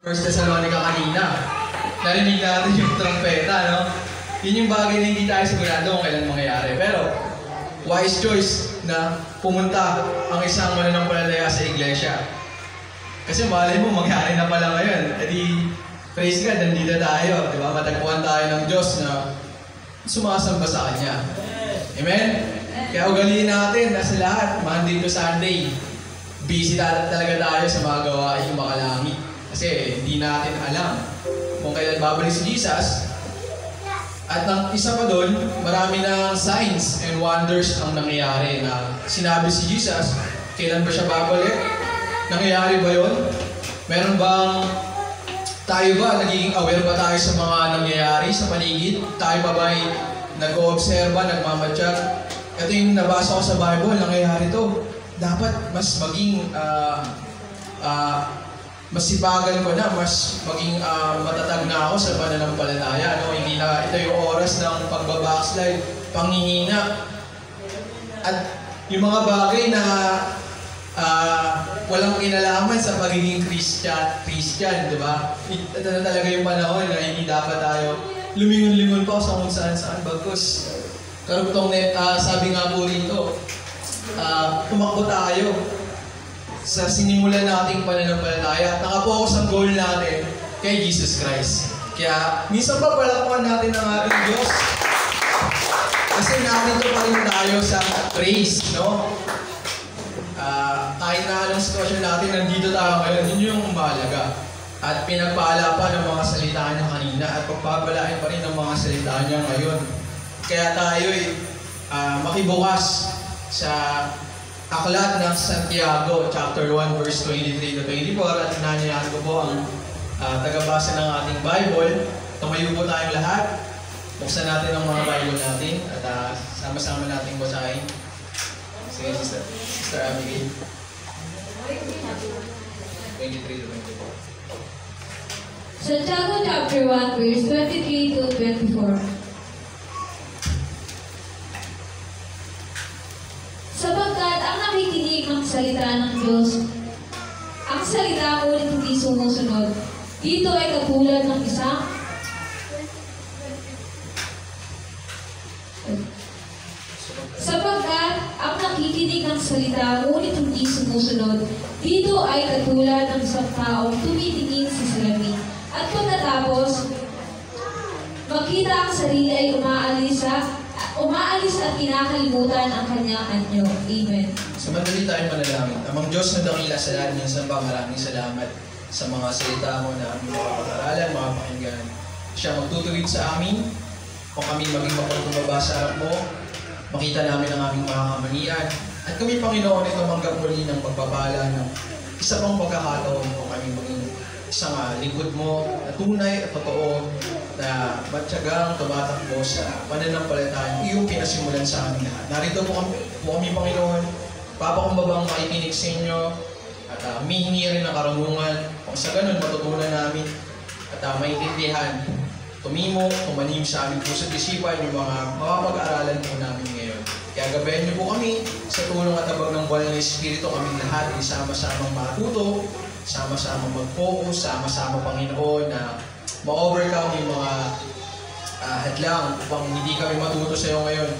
First Thessalonica kanina, narinig natin yung trumpeta, no? Yun yung bagay na hindi tayo sigurado kung kailan mangyayari. Pero, wise choice na pumunta ang isang mananampalataya sa iglesia. Kasi malay mo, mangyari na pala ngayon. E di, praise God, nandito tayo. Diba? Matagpuan tayo ng Diyos na sumasamba sa Kanya. Amen? Kaya ugaliin natin na sa lahat, Monday to Sunday, busy talaga tayo sa mga gawain makalangit. Kasi hindi natin alam kung kailan babalik si Jesus. At ang isa pa doon, marami na signs and wonders ang nangyayari na sinabi si Jesus, kailan ba siya babalik? Nangyayari ba yun? Meron bang, tayo ba, nagiging aware ba tayo sa mga nangyayari sa paligid? Tayo ba ba'y nag-oobserba, nagmamatsyag? Ito yung nabasa ko sa Bible, nangyayari to. Dapat mas maging mas sipagan ko na, mas maging matatag na ako sa pananampalataya. No? Hindi na ito yung oras ng pagbabackslide, panghihina. At yung mga bagay na walang kinalaman sa pagiging Christian, di ba? Ito na talaga yung panahon na hindi dapat tayo lumingon-lingon pa sa kung saan-saan. Bagkus, karugtong sabi nga po rito, tumakbo tayo sa sinimulan nating pananampalataya at nakapokus ang goal natin kay Jesus Christ. Kaya minsan pa palakpakan natin ang ating Diyos. Kasi narito pa rin tayo sa praise, no? Kahit na anong sitwasyon natin, nandito tayo ngayon, yun yung mahalaga. At pinagpala pa ng mga salita niya kanina at pagpapalain pa rin ng mga salita niya ngayon. Kaya tayo'y makibukas sa Aklat ng Santiago, chapter 1, verse 23 to 24. At hinahayaan ko po ang tagabasa ng ating Bible. Tumayo po tayong lahat. Buksan natin ang mga Bible natin at sama-sama nating basahin. Sige, Sister Abigail. 23 to 24. Santiago chapter 1, verse 23 to 24. Sapagkat ang nakikinig ng salita ng Diyos, ang salita ngunit hindi sumusunod, dito ay katulad ng isang sapagkat ang nakikinig ng salita ngunit hindi sumusunod, dito ay katulad ng isang taong tumitingin sa salamin. At pagkatapos, makita ang sarili ay umaalis at kinakalimutan ang kanyang anyo. Amen. Sumandali tayong manalangin. Amang Diyos na dakila sa lahat ng samba, maraming salamat sa mga salita mo na aming makapag-aralan, makapakinggan. Siya magtutuwid sa amin, kung kami maging mapagkumbaba sa harap mo, makita namin ang aming mga kamalian. At kami, Panginoon, ay tumanggap muli ng pagpapala ng isa pang pagkakataon kung kami maging isang lingkod mo na tunay at totoo na matyagang tumatakbo sa pananampalataya iyong pinasimulan sa amin lahat. Narito po kami, Panginoon, papakumbabang makikinig sa inyo at humihingi rin ng karunungan kung sa ganun matutunan namin at maintindihan, tumimo, tumanim sa aming puso't isipan yung mga mapapag-aralan po namin ngayon. Kaya gabayan niyo po kami sa tulong at abag ng buwan ng Espiritu, kaming lahat ay sama-samang matuto, sama-sama mag-focus, sama-sama, Panginoon, na ma-overcome yung mga hadlang upang hindi kami matuto sa iyo ngayon.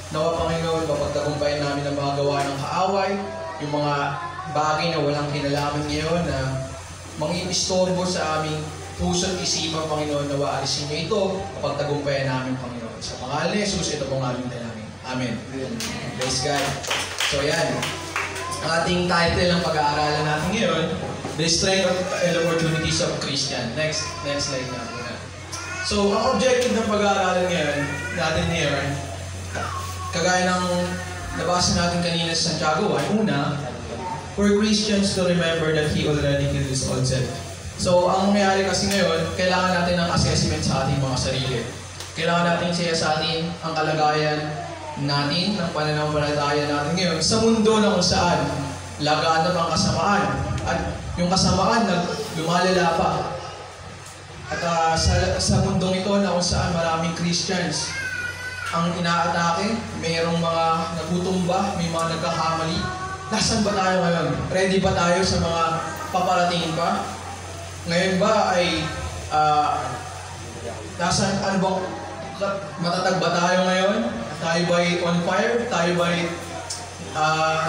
Nawa, Panginoon, mapagtagumpayan namin ang mga gawa ng kaaway, yung mga bagay na walang kinalaman ngayon na mangiistorbo sa aming puso't isipan, Panginoon, nawa alisin niyo ito, mapagtagumpayan namin, Panginoon. Sa pangalan ni Jesus, ito pong aming dalangin. Amen. Praise God. So yan, ang ating title ng pag-aaralan natin ngayon, The Strength and Opportunities of Christian. Next slide na po na. So, ang objective ng pag-aaralan natin ngayon, kagaya ng nabasa natin kanina sa Santiago 1, una, for Christians to remember that He already killed His old self. So, ang nangyayari kasi ngayon, kailangan natin ng assessment sa ating mga sarili. Kailangan natin siya sa atin ang kalagayan natin, ng pananampalataya natin ngayon, sa mundo na kung saan laganap ang kasamaan. At yung kasamaan lumalala pa. At sa mundong ito na kung saan maraming Christians ang inaatake, mayroong mga nagutumba, may mga nagkakamali. Nasaan ba tayo ngayon? Ready ba tayo sa mga paparatingin pa? Ngayon ba ay nasa ano bang matatag ba tayo ngayon? Tayo ba'y on fire? Tayo ba'y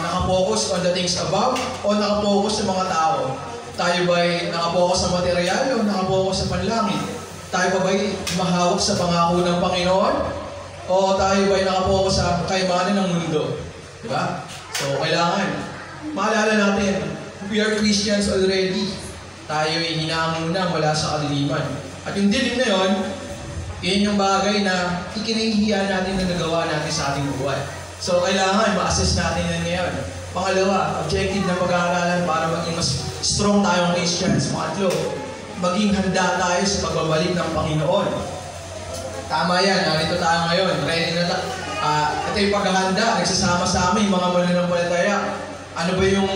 nakapokus on the things above? O nakapokus sa mga tao? Tayo ba'y nakapokus sa material o nakapokus sa panlangit? Tayo ba ba'y mahawak sa pangako ng Panginoon? O tayo ba'y nakapokus sa kayamanan ng mundo? Diba? So, kailangan maalala natin, we are Christians already. Tayo ay hinahamon na mula sa kadiliman. At yung dilim na yon, yun yung bagay na ikinahihiya natin na nagawa natin sa ating buhay. So, kailangan ma-assess natin yan ngayon. Pangalawa, objective na pag-aaralan para maging mas strong tayong Christians. Pangatlo, maging handa tayo sa pagbabalik ng Panginoon. Tama yan, narito tayo ngayon. Ready na tayo. Ito yung paghahanda, nagsasama-sama yung mga mananampalataya. Ano ba yung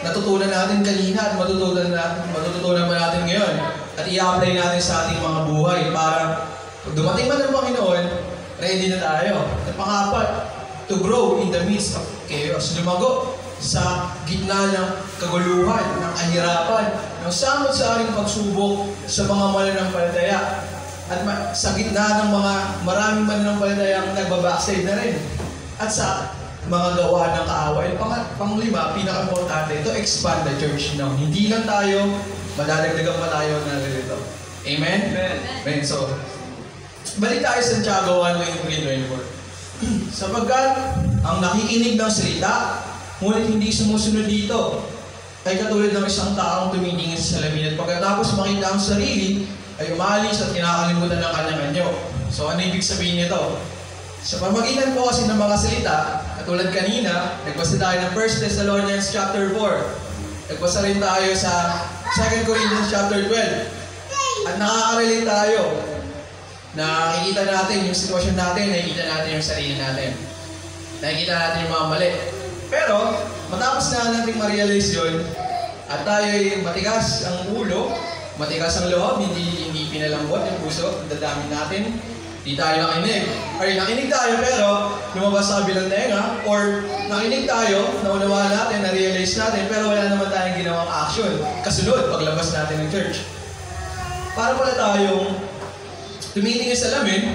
natutunan natin kanina at matututunan pa natin ngayon? At i-apply natin sa ating mga buhay para pag dumating man ng Panginoon, ready na tayo. At pang-apat, to grow in the midst of chaos. Lumago sa gitna ng kaguluhan, ng kahirapan, ng samot-saring pagsubok sa mga mananampalataya. At sa gitna ng mga maraming mananampalatayang nagbabackside na rin. At sa mga gawa ng kaaway. Panglima, pinaka-importante, to expand the church now. Hindi lang tayo, madadagdagan pa tayo na narito. Amen? Amen. So, balik tayo sa Santiago 1:23-24. Sapagkat ang nakikinig ng salita, ngunit hindi sumusunod dito, ay katulad ng isang taong tumitingin sa salamin at pagkatapos makita ang sarili, ay umalis at kinakalimutan ng kanyang anyo. So, ano ibig sabihin nito? Sa pamagitan po kasi ng mga salita, katulad kanina, nagbasa tayo ng 1 Thessalonians chapter 4. Nagbasa rin tayo sa 2 Corinthians chapter 12. At nakaka-relate tayo. Nakikita natin yung sitwasyon natin, nakikita natin yung sarili natin. Nakikita natin yung mga mali. Pero, matapos na natin ma-realize yun, at tayo'y matigas ang ulo, matigas ang loob, hindi pinalambot yung puso, dadami natin, di tayo nakinig. Or nakinig tayo pero lumabas sa kabilang tenga, or nakinig tayo, naunawaan natin, na-realize natin, pero wala naman tayong ginawang action. Kasunod, paglabas natin ng church. Para pala tayong tumitingin sa salamin,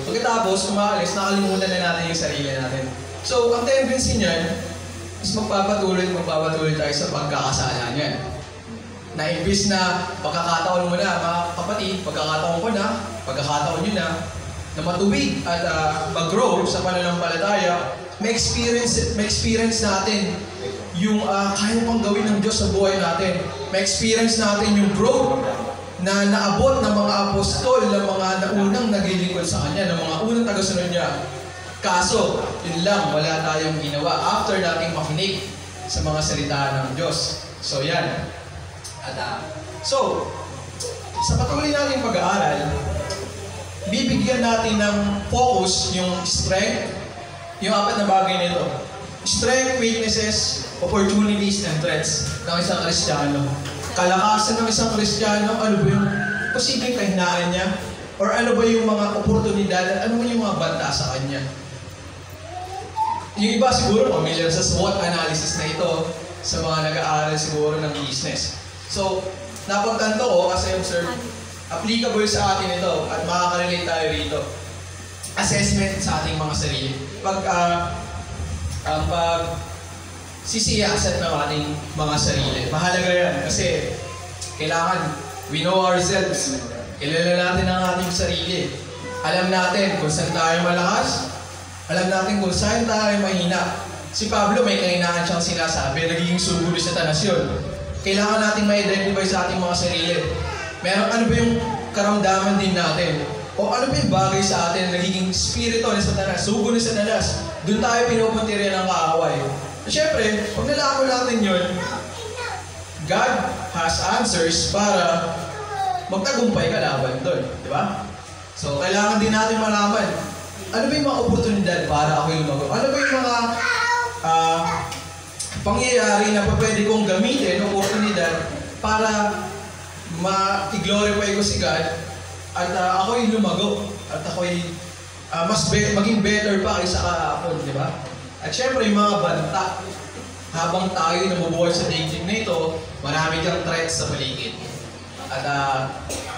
pagkatapos umaalis, nakalimutan na natin yung sarili natin. So, ang tendency niyan is magpapatuloy tayo sa pagkakasala niyan. Na imbis na pagkakataon mo na, mga kapatid, pagkakataon ko na, pagkakataon nyo na matuwid at mag-grow sa pananampalataya, may experience natin yung kaya pang gawin ng Diyos sa buhay natin. May experience natin yung growth na naabot ng mga apostol, ng mga naunang naglilingkod sa Kanya, ng mga unang tagasunod niya. Kaso, yun lang, wala tayong ginawa after nating makinig sa mga salita ng Diyos. So, yan. So, sa patuloy nating pag-aaral, bibigyan natin ng focus yung strength, yung apat na bagay nito. Strength, weaknesses, opportunities, and threats ng isang Kristiyano. Kalakasan ng isang Kristiyano, ano ba yung posibleng kahinaan niya? Or ano ba yung mga oportunidad at ano ba yung mga banta sa kanya? Yung iba siguro familiar sa SWOT analysis na ito sa mga nag-aaral siguro ng business. So, napagtanto ko kasi observe, applicable sa atin ito at makaka-relate tayo rito. Assessment sa ating mga sarili. Sisiyasat ng ating mga sarili. Mahalaga yan kasi kailangan we know ourselves. Kilala natin ang ating sarili. Alam natin kung saan tayo malakas. Alam natin kung saan tayo mahina. Si Pablo may kahinaan siyang sinasabi, nagiging sugulo sa tanas yun. Kailangan natin ma-identify sa ating mga sarili. Meron ano ba yung karamdaman din natin? O ano ba yung bagay sa atin, nagiging spirito ni Satanas, sugo ni Satanas? Doon tayo pinupuntirya ng kaaway. So, syempre, pag nalaman natin yun, God has answers para magtagumpay ka laban doon. Di ba? So, kailangan din natin malaman, ano ba yung mga oportunidad para ako yung lumago? Ano ba yung mga pangyayari na pwede kong gamitin, oportunidad, para ma-glorify ko si God at ako'y lumago at ako'y maging better pa kaysa kahapon, di ba? At syempre, yung mga banta, habang tayo nabubuhay sa daigdig na ito, marami kang threats sa paligid. At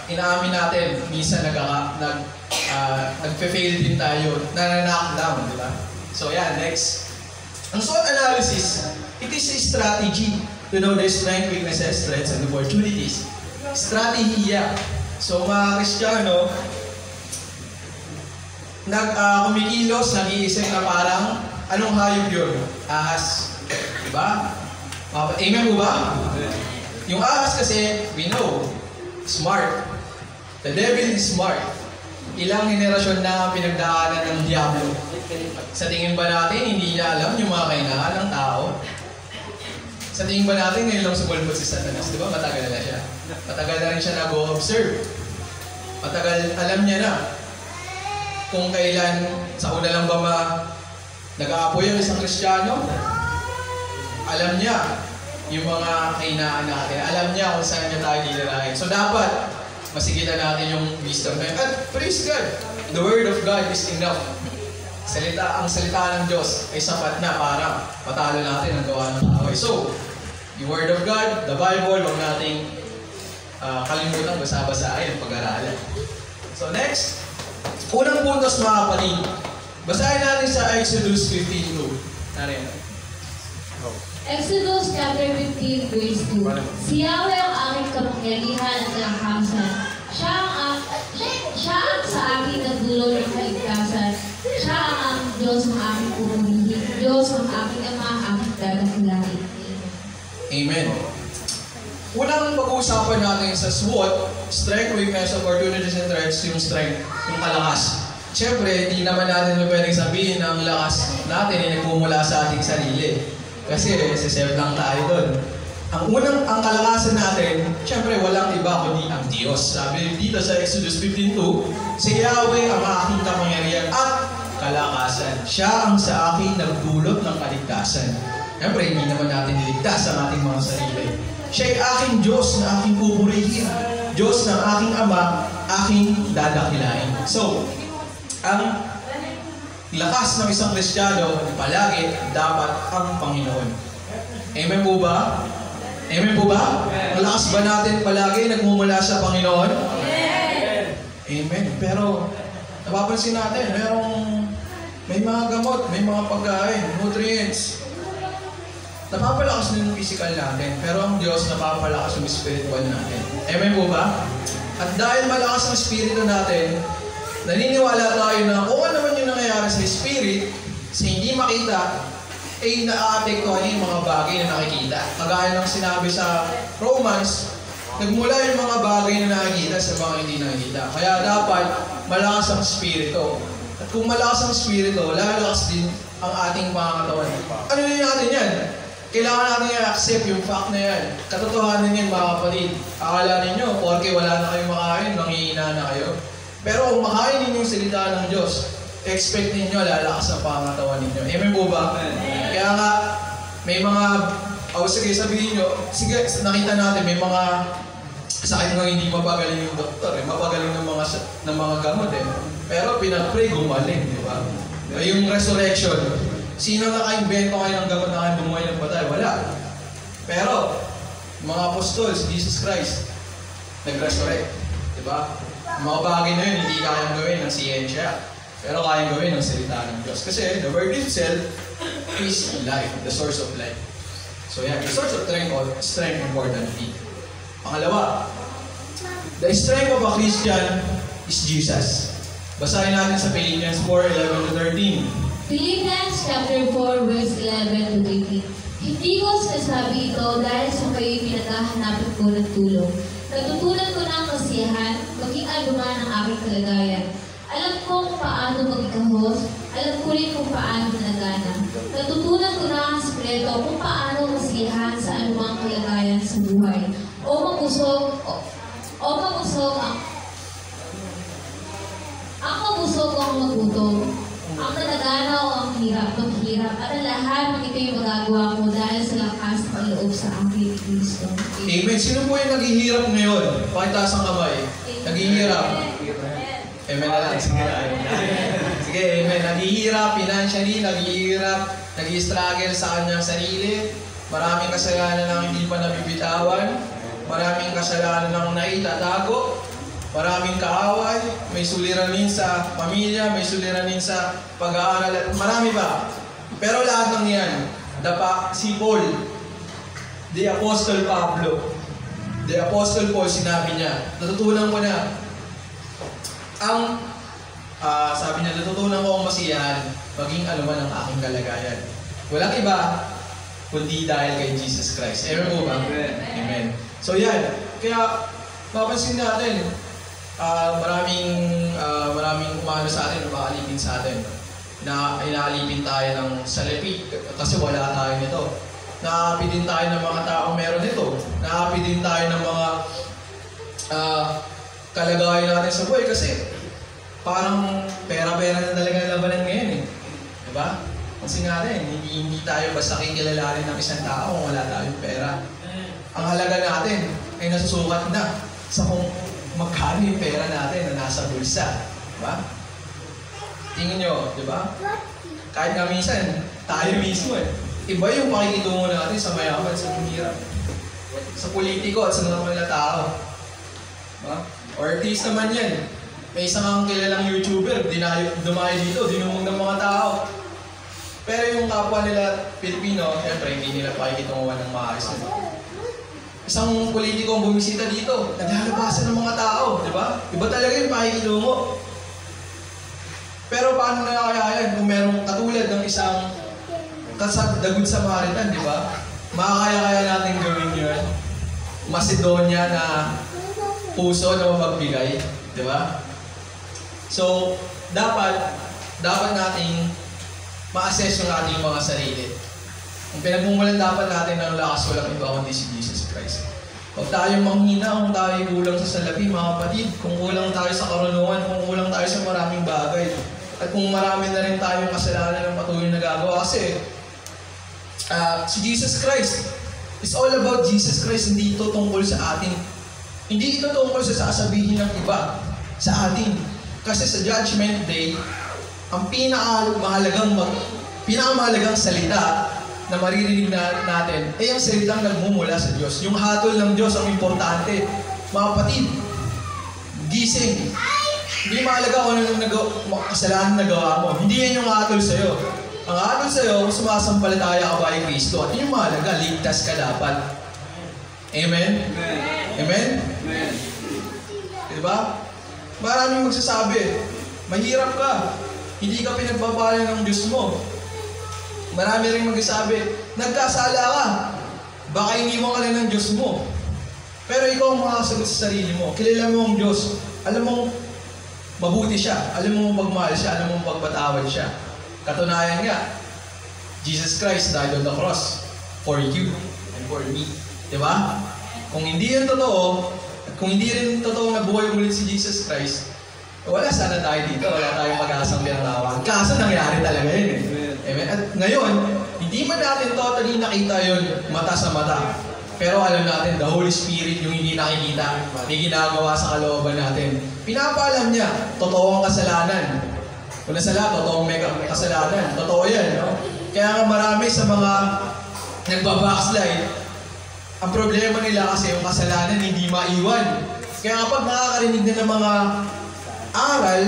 inaamin natin, minsan nagpe-fail din tayo, na-knockdown, di ba? So yan, next. Ang SWOT analysis, it is a strategy to know the strengths, weaknesses, threats, and opportunities. Strategiya. So mga Kristiyano, kumikilos, nag-iisip na parang, anong hayop yun? Ahas. Diba? Amen po ba? Yung ahas kasi, we know, smart. The devil is smart. Ilang henerasyon na pinagdaanan ng diablo. Sa tingin ba natin, hindi niya alam yung mga kainahan ng tao? Sa tingin ba natin, ngayon lang sumulpot si Satanas? Diba? Matagal na siya. Matagal na rin siya nag-o-observe. Matagal, alam niya na kung kailan, sa una lang ba nag-aapoy ang isang Kristiyano? Alam niya yung mga kainaan natin. Alam niya kung saan niya tayo nilirahin. So dapat, masigitan natin yung wisdom na yun. At praise God, the Word of God is enough. Ang salita ng Diyos ay sapat na para patalo natin ang gawa ng tao. So, yung Word of God, the Bible, huwag nating kalimutan, basa-basahin ang pag-aralan. So next, unang puntos mga kapatid. Basahin natin sa Exodus 15:2. Narin. Exodus chapter 15 verse 2. Si Yahweh ang aking kapangyarihan at kalakasan. Siya ang sa akin nagdulot ng kaligtasan. Siya ang Diyos ng aking pupurihin. Diyos ng aking Ama, aking dadakulain. Amen. Unang pag-uusapan natin sa SWOT, strength, weakness, opportunities, and threats, yung strength, yung kalakas. Siyempre, hindi naman natin pwedeng sabihin na ang lakas natin ay nagmumula sa ating sarili. Kasi, sisave lang tayo doon. Ang kalakasan natin, siyempre, walang iba kundi ang Diyos. Sabi dito sa Exodus 15:2, si Yahweh ang aking kapangyarihan at kalakasan. Siya ang sa akin nagdulot ng kaligtasan. Siyempre, hindi naman natin niligtas ang ating mga sarili. Siya ay aking Diyos na aking pupurihin. Diyos ng aking Ama, aking dadakilain. So, ang lakas ng isang Kristiyano, palagi dapat ang Panginoon. Amen po ba? Amen po ba? Ang lakas ba natin palagi nagmumula sa Panginoon? Amen. Pero, napapansin natin, may mga gamot, may mga pagkain, nutrients. Napapalakas din yung physical natin, pero ang Diyos napapalakas yung spiritual natin. Amen po ba? At dahil malakas ang spirito natin, naniniwala tayo na kung ano naman yung nangyayari sa spirit, sa hindi makita, ay na-aapektuhan yung mga bagay na nakikita. Kagaya ng sinabi sa Romans, nagmula yung mga bagay na nakikita sa mga hindi nakikita. Kaya dapat malakas ang spirito. At kung malakas ang spirito, lalakas din ang ating pangangatawan. Ano yun natin yan? Kailangan natin i-accept yung fact na yan. Katotohanan yan mga kapatid. Akala ninyo, porke wala na kayong makain, manghihina na kayo. Pero kung makain ninyo yung salita ng Diyos, expect ninyo lalakas ang pangatawan ninyo. Amen po ba? Kaya nga, may mga, sige sabihin nyo, sige nakita natin, may mga sakit nga hindi mapagaling yung doktor, mapagaling ng mga gamot eh. Pero pinag-pray, gumaling, di ba? Yung resurrection, sino naka-invento kayo ng gamot na kayo bumuhay ng patay? Wala. Pero, mga apostles, Jesus Christ, nag-resurrect. Diba? Mga bagay na yun, hindi kayang gawin ng siyensya. Pero kayang gawin ng salita ng Diyos. Kasi the word itself is life, the source of life. So yeah, the source of strength importantly. Pangalawa, the strength of a Christian is Jesus. Basahin natin sa Philippians 4:11-13. Philippians chapter 4 verse 11 to 13. Hindi ko sinasabi ito dahil sa kayo'y pinaghahanapan ko ng tulong. Natutunan ko na ang kasiyahan, maging anuman ang aking kalagayan. Alam ko kung paano magkahos, alam ko rin kung paano nagana. Natutunan ko na ang sikreto kung paano masiyahan sa anumang kalagayan sa buhay. O mabusog ang magutom. Ang nagagana o ang maghirap, at ang lahat ng ito'y magagawa ko dahil sa lakas ng loob sa aking Kristo. Amen. Sino po yung naghihirap ngayon? Pakitaas ang kamay. Naghihirap. Amen na lang. Sige, amen. Naghihirap financially, naghihirap, nag-i-struggle sa kanyang sarili. Maraming kasalanan na hindi pa nabibitawan. maraming kasalanan ang naitatago, maraming kaaway, may suliranin sa pamilya, may suliranin sa pag-aaral, at marami pa. Pero lahat ng yan, si Paul, the Apostle Paul, sinabi niya, natutunan ko na, sabi niya, natutunan ko ang masiyahan, maging anuman ang aking kalagayan. Walang iba, kundi dahil kay Jesus Christ. Amen po ba? Amen. So yan, kaya mapansin natin, maraming umano sa atin, makaalipin sa atin, na inaalipin tayo ng salapi kasi wala tayo nito. Naapi din tayo ng mga taong meron nito. Naapi din tayo ng mga kalagayan natin sa buhay kasi parang pera-pera na talaga ang labanan ngayon eh. Diba? Kasi natin, hindi tayo basta kikilalanin ng isang tao kung wala tayong pera. Ang halaga natin ay nasusukat na sa kung magkano yung pera natin na nasa bulsa. Diba? Tingin nyo, diba? Kahit nga minsan, tayo mismo eh. Iba yung pakikitungo natin sa mayaman, sa mahirap. Sa politiko at sa normal na tao. Diba? Artist naman yan. May isang kilalang YouTuber, dumayo dito, dinumog ng mga tao. Pero yung kapwa nila Pilipino, syempre hindi nila pakikitunguhan ng maayos. Isang politiko ang bumisita dito, naglalabasan ng mga tao, di ba? Iba talaga yung pakikitungo. Pero paano na kaya yan kung merong katulad ng isang The Good Samaritan, di ba? Makakaya natin gawin yun. Macedonia na puso na magbigay, di ba? So, dapat nating ma-assess yung ating mga sarili. Ang pinagmumulan dapat natin ng lakas, walang iba kundi si Jesus Christ. Huwag tayong manghina kung tayo kulang sa salapi, mga kapatid. Kung kulang tayo sa karunungan, kung kulang tayo sa maraming bagay. At kung marami na rin tayong kasalanan ng patuloy na gagawa. Kasi, si Jesus Christ, it's all about Jesus Christ. Hindi ito tungkol sa atin. Hindi ito tungkol sa sasabihin ng iba sa atin. Kasi sa Judgment Day, ang pinakamahalagang salita na maririnig natin ay ang salitang nagmumula sa Diyos. Yung hatol ng Diyos ang importante. Mga kapatid, gising. Hindi mahalaga kung anong kasalanan na gawa mo. Hindi yan yung hatol sa'yo. Ang hatol sa'yo, sumasampalataya ka ba kay Kristo. At yun yung mahalaga, ligtas ka dapat. Amen? Amen? Amen? Diba? Maraming magsasabi, mahirap ka, hindi ka pinagbabala ng Diyos mo. Marami rin magsasabi, nagkasala ka, baka iniwan ka lang ng Diyos mo. Pero ikaw ang makakasagot sa sarili mo. Kilala mo ang Diyos, alam mo mabuti siya, alam mo magmahal siya, alam mo pagpatawad siya. Katunayan nga, Jesus Christ died on the cross for you and for me. Diba? Kung hindi yan totoo, kung hindi rin totoo na buhay ulit si Jesus Christ, wala sana tayo dito, wala tayong mag-aasang pinangawan. Kaso nangyari talaga yun eh. Amen? At ngayon, hindi man natin totally nakita yun mata sa mata. Pero alam natin, the Holy Spirit yung hindi nakikita, may ginagawa sa kalooban natin. Pinapaalam niya, totoo ang kasalanan. Una sa lahat, totoo may kasalanan. Totoo yan, no? Kaya nga marami sa mga nagbabackslide, ang problema nila kasi yung kasalanan hindi maiwan. Kaya kapag nakakarinig na ng mga aral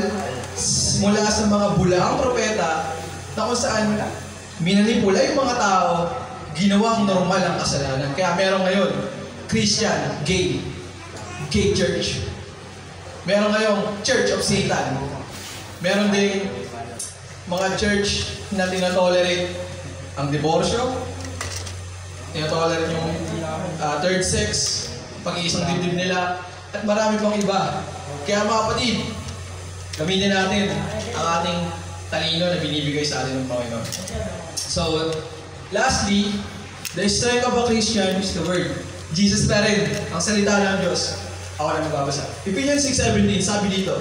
mula sa mga bulaang propeta na kung saan minanipula yung mga tao, ginawang normal ang kasalanan. Kaya meron ngayon, Christian, gay church. Meron ngayong Church of Satan. Meron ding mga church na tinatolerate ang diborsyo, tinatolerate yung third sex, pag-iisang dibdib nila, at marami pang iba. Kaya mga kapatid, gamitin natin ang ating talino na binibigay sa atin ng Panginoon. So, lastly, the strength of a Christian is the Word. Jesus na rin, ang salita ng Diyos. Ako na magbabasa. Ephesians 6:17, sabi dito,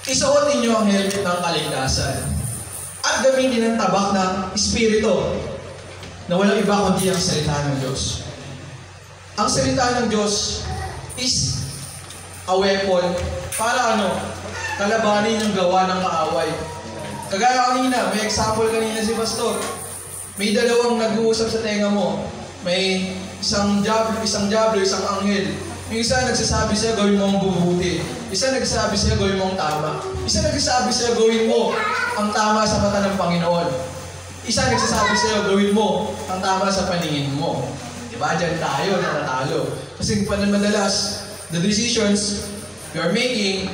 isuot ninyo ang helmet ng kaligtasan at gamitin ang tabak ng Espiritu na walang iba kundi ang salita ng Diyos. Ang salita ng Diyos is a weapon para kalabanin yung gawa ng kaaway. Kagaya kanina, may example kanina si Pastor. May dalawang nag-uusap sa tenga mo. May isang diablo, isang anghel. Yung isa nagsasabi sa'yo, gawin mo ang bubuti. Isa nagsasabi sa'yo, gawin mo ang tama. Isa nagsasabi sa'yo, gawin mo ang tama sa mata ng Panginoon. Isa nagsasabi sa'yo, gawin mo ang tama sa paningin mo. Diba? Diyan tayo natatalo. Kasi madalas, the decisions we are making,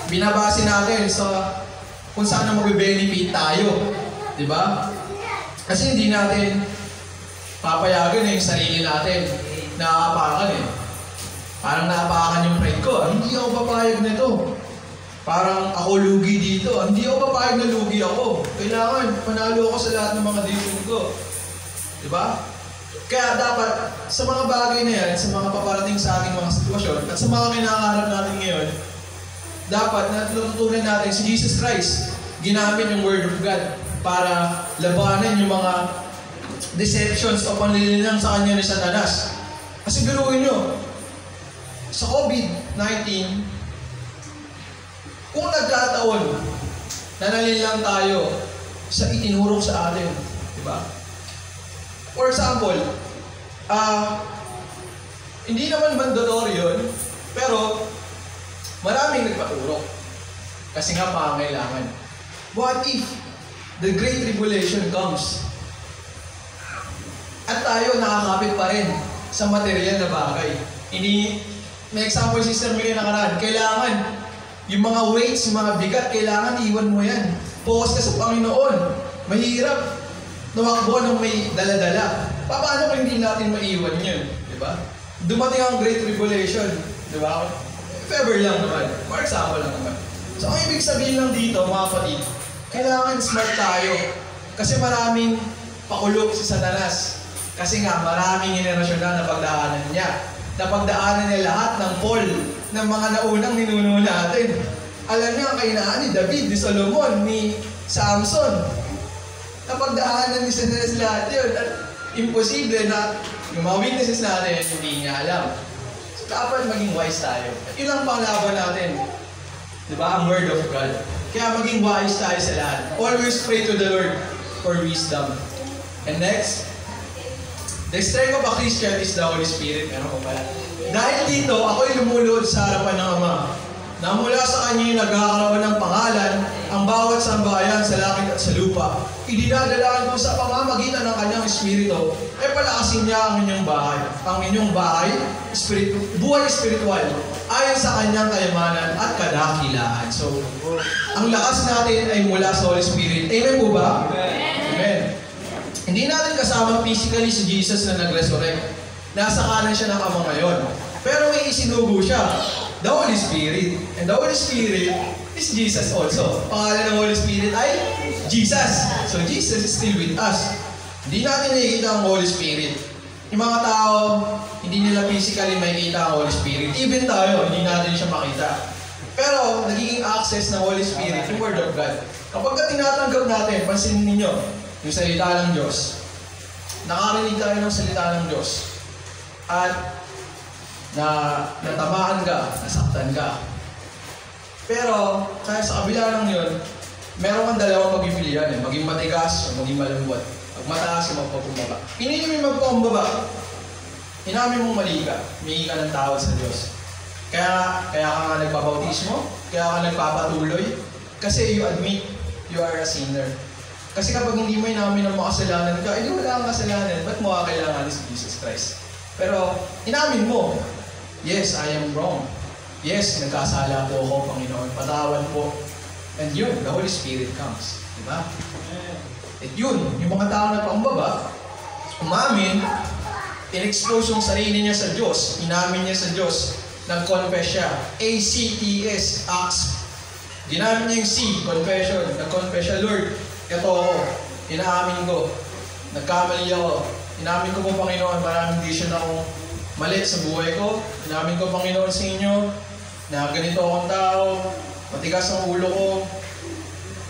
binabase natin sa kung saan na mag-benefit tayo. Diba? Kasi hindi natin papayagan yung sarili natin na aapakan eh. Parang naapakan yung friend ko, hindi ako papayag nito. Parang ako lugi dito, hindi ako papayag na lugi ako. Kailangan, panalo ako sa lahat ng mga decision ko. Diba? Kaya dapat, sa mga bagay na yan, sa mga paparating sa ating mga sitwasyon, at sa mga kinakaharap natin ngayon, dapat natutunan natin si Jesus Christ, ginamit yung Word of God para labanan yung mga deceptions o panlilinlang sa kanya ni Satanas. Kasi biruin nyo, sa COVID-19, kung nagkataon, nanalin tayo sa itinurong sa atin. Diba? For example, hindi naman mandatory yun, pero maraming nagpaturok. Kasi nga pangangailangan. What if the Great Tribulation comes? At tayo nakakapit pa rin sa material na bagay. May example si Sister Miguel nakaraan, kailangan yung mga weights, yung mga bigat, kailangan iwan mo yan. Focus ka sa Panginoon. Mahirap nawakbo ng may dala-dala. Paano kung hindi natin maiwan yun? Diba? Dumating ang Great Tribulation. Diba? If ever lang naman. For example lang naman. So, ang ibig sabihin lang dito, mga kapatid, kailangan smart tayo. Kasi maraming pakulog si Satanas. Kasi nga, maraming henerasyon na napagdaanan niya. Napagdaanan niya lahat ng fall ng mga naunang ninuno natin. Alam niya ang kainaan ni David, ni Solomon, ni Samson. Napagdaanan ni Satanas lahat yun. At imposible na yung mga weaknesses natin, hindi niya alam. So, dapat maging wise tayo. At yun ang panglaban natin. Diba? Ang Word of God. Kaya maging wise tayo sa lahat. Always pray to the Lord for wisdom. And next, the strength of a Christian is the Holy Spirit. Ano ko pala? Dahil dito, ako'y lumulod sa harapan ng Ama, na mula sa Kanya yung nagkakaroon ng pangalan, ang bawat sambahayan sa langit at sa lupa. Idinadalaan ko sa pamamagitan ng Kanyang Espiritu, ay palakasin niya ang inyong bahay. Ang inyong bahay, buhay espiritual, ayon sa Kanyang kayamanan at kadakilaan. So, ang lakas natin ay mula sa Holy Spirit. Amen po ba? Amen. Hindi natin kasama physically si Jesus na nag-resurrect. Nasa kanan siya ng Ama ngayon. Pero may isinugo siya, the Holy Spirit. And the Holy Spirit is Jesus also. Pangalan ng Holy Spirit ay Jesus. So Jesus is still with us. Hindi natin nakikita ang Holy Spirit. Yung mga tao, hindi nila physically makikita ang Holy Spirit. Even tayo, hindi natin siya makita. Pero nagiging access ng Holy Spirit, yung Word of God. Kapag tinatanggap natin, pansinin ninyo, yung salita ng Diyos. Nakarinig tayo ng salita ng Diyos. At natamaan ka, nasaktan ka. Pero, kaya sa kabila ng yun, meron kang dalawang pagpipilian eh. Maging matigas o maging malambot. Pag mataas o magpapumbaba. Pinili mo yung magpapumbaba. Inamin mong mali ka. Humingi ka ng tawad sa Diyos. Kaya ka nga nagpabautismo. Kaya ka nagpapatuloy. Kasi you admit you are a sinner. Kasi kapag hindi mo inamin ang makasalanan ka, hindi wala kang kasalanan. Ba't mo kailangan si Jesus Christ? Pero, inamin mo, yes, I am wrong. Yes, nagkasala po ako, Panginoon. Patawad po. And yun, the Holy Spirit comes. Diba? At yun, yung mga tao na paumbaba, umamin, in-expose yung sarili niya sa Diyos, inamin niya sa Diyos, nag-confess siya. A-C-T-S, acts. Ginamit niya yung C, confession. Nag-confess siya, Lord, ito ako, inaamin ko, nagkamali ako, inamin ko po Panginoon, maraming decision akong mali sa buhay ko, inamin ko Panginoon sa inyo, na ganito akong tao, matigas ang ulo ko,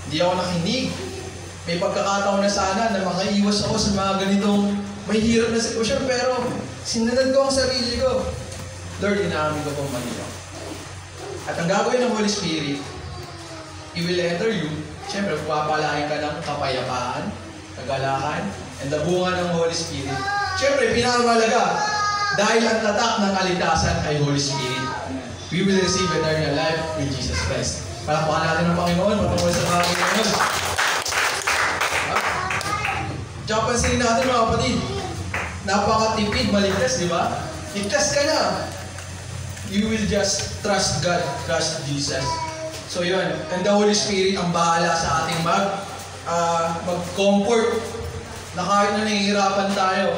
hindi ako nakinig, may pagkakataon na sana na makaiwas ako sa mga ganitong may hirap na sitwasyon, pero sinunod ko ang sarili ko. Lord, inaamin ko pong mali ako. At ang gagawin ng Holy Spirit, He will enter you. Siyempre, papalain ka ng kapayapaan, kagalakan, and the bunga ng Holy Spirit Siyempre, pinakamalaga, dahil ang tatak ng kaligtasan ay Holy Spirit. We will receive eternal life with Jesus Christ. Palakpakan natin ang Panginoon, matungkol sa mga Panginoon. Tsaka pansinin natin mga kapatid, napakatipid, maligtas, di ba? Ligtas ka na. You will just trust God, trust Jesus. So yun, and the Holy Spirit ang bahala sa ating mag-comfort na kahit na nahihirapan tayo.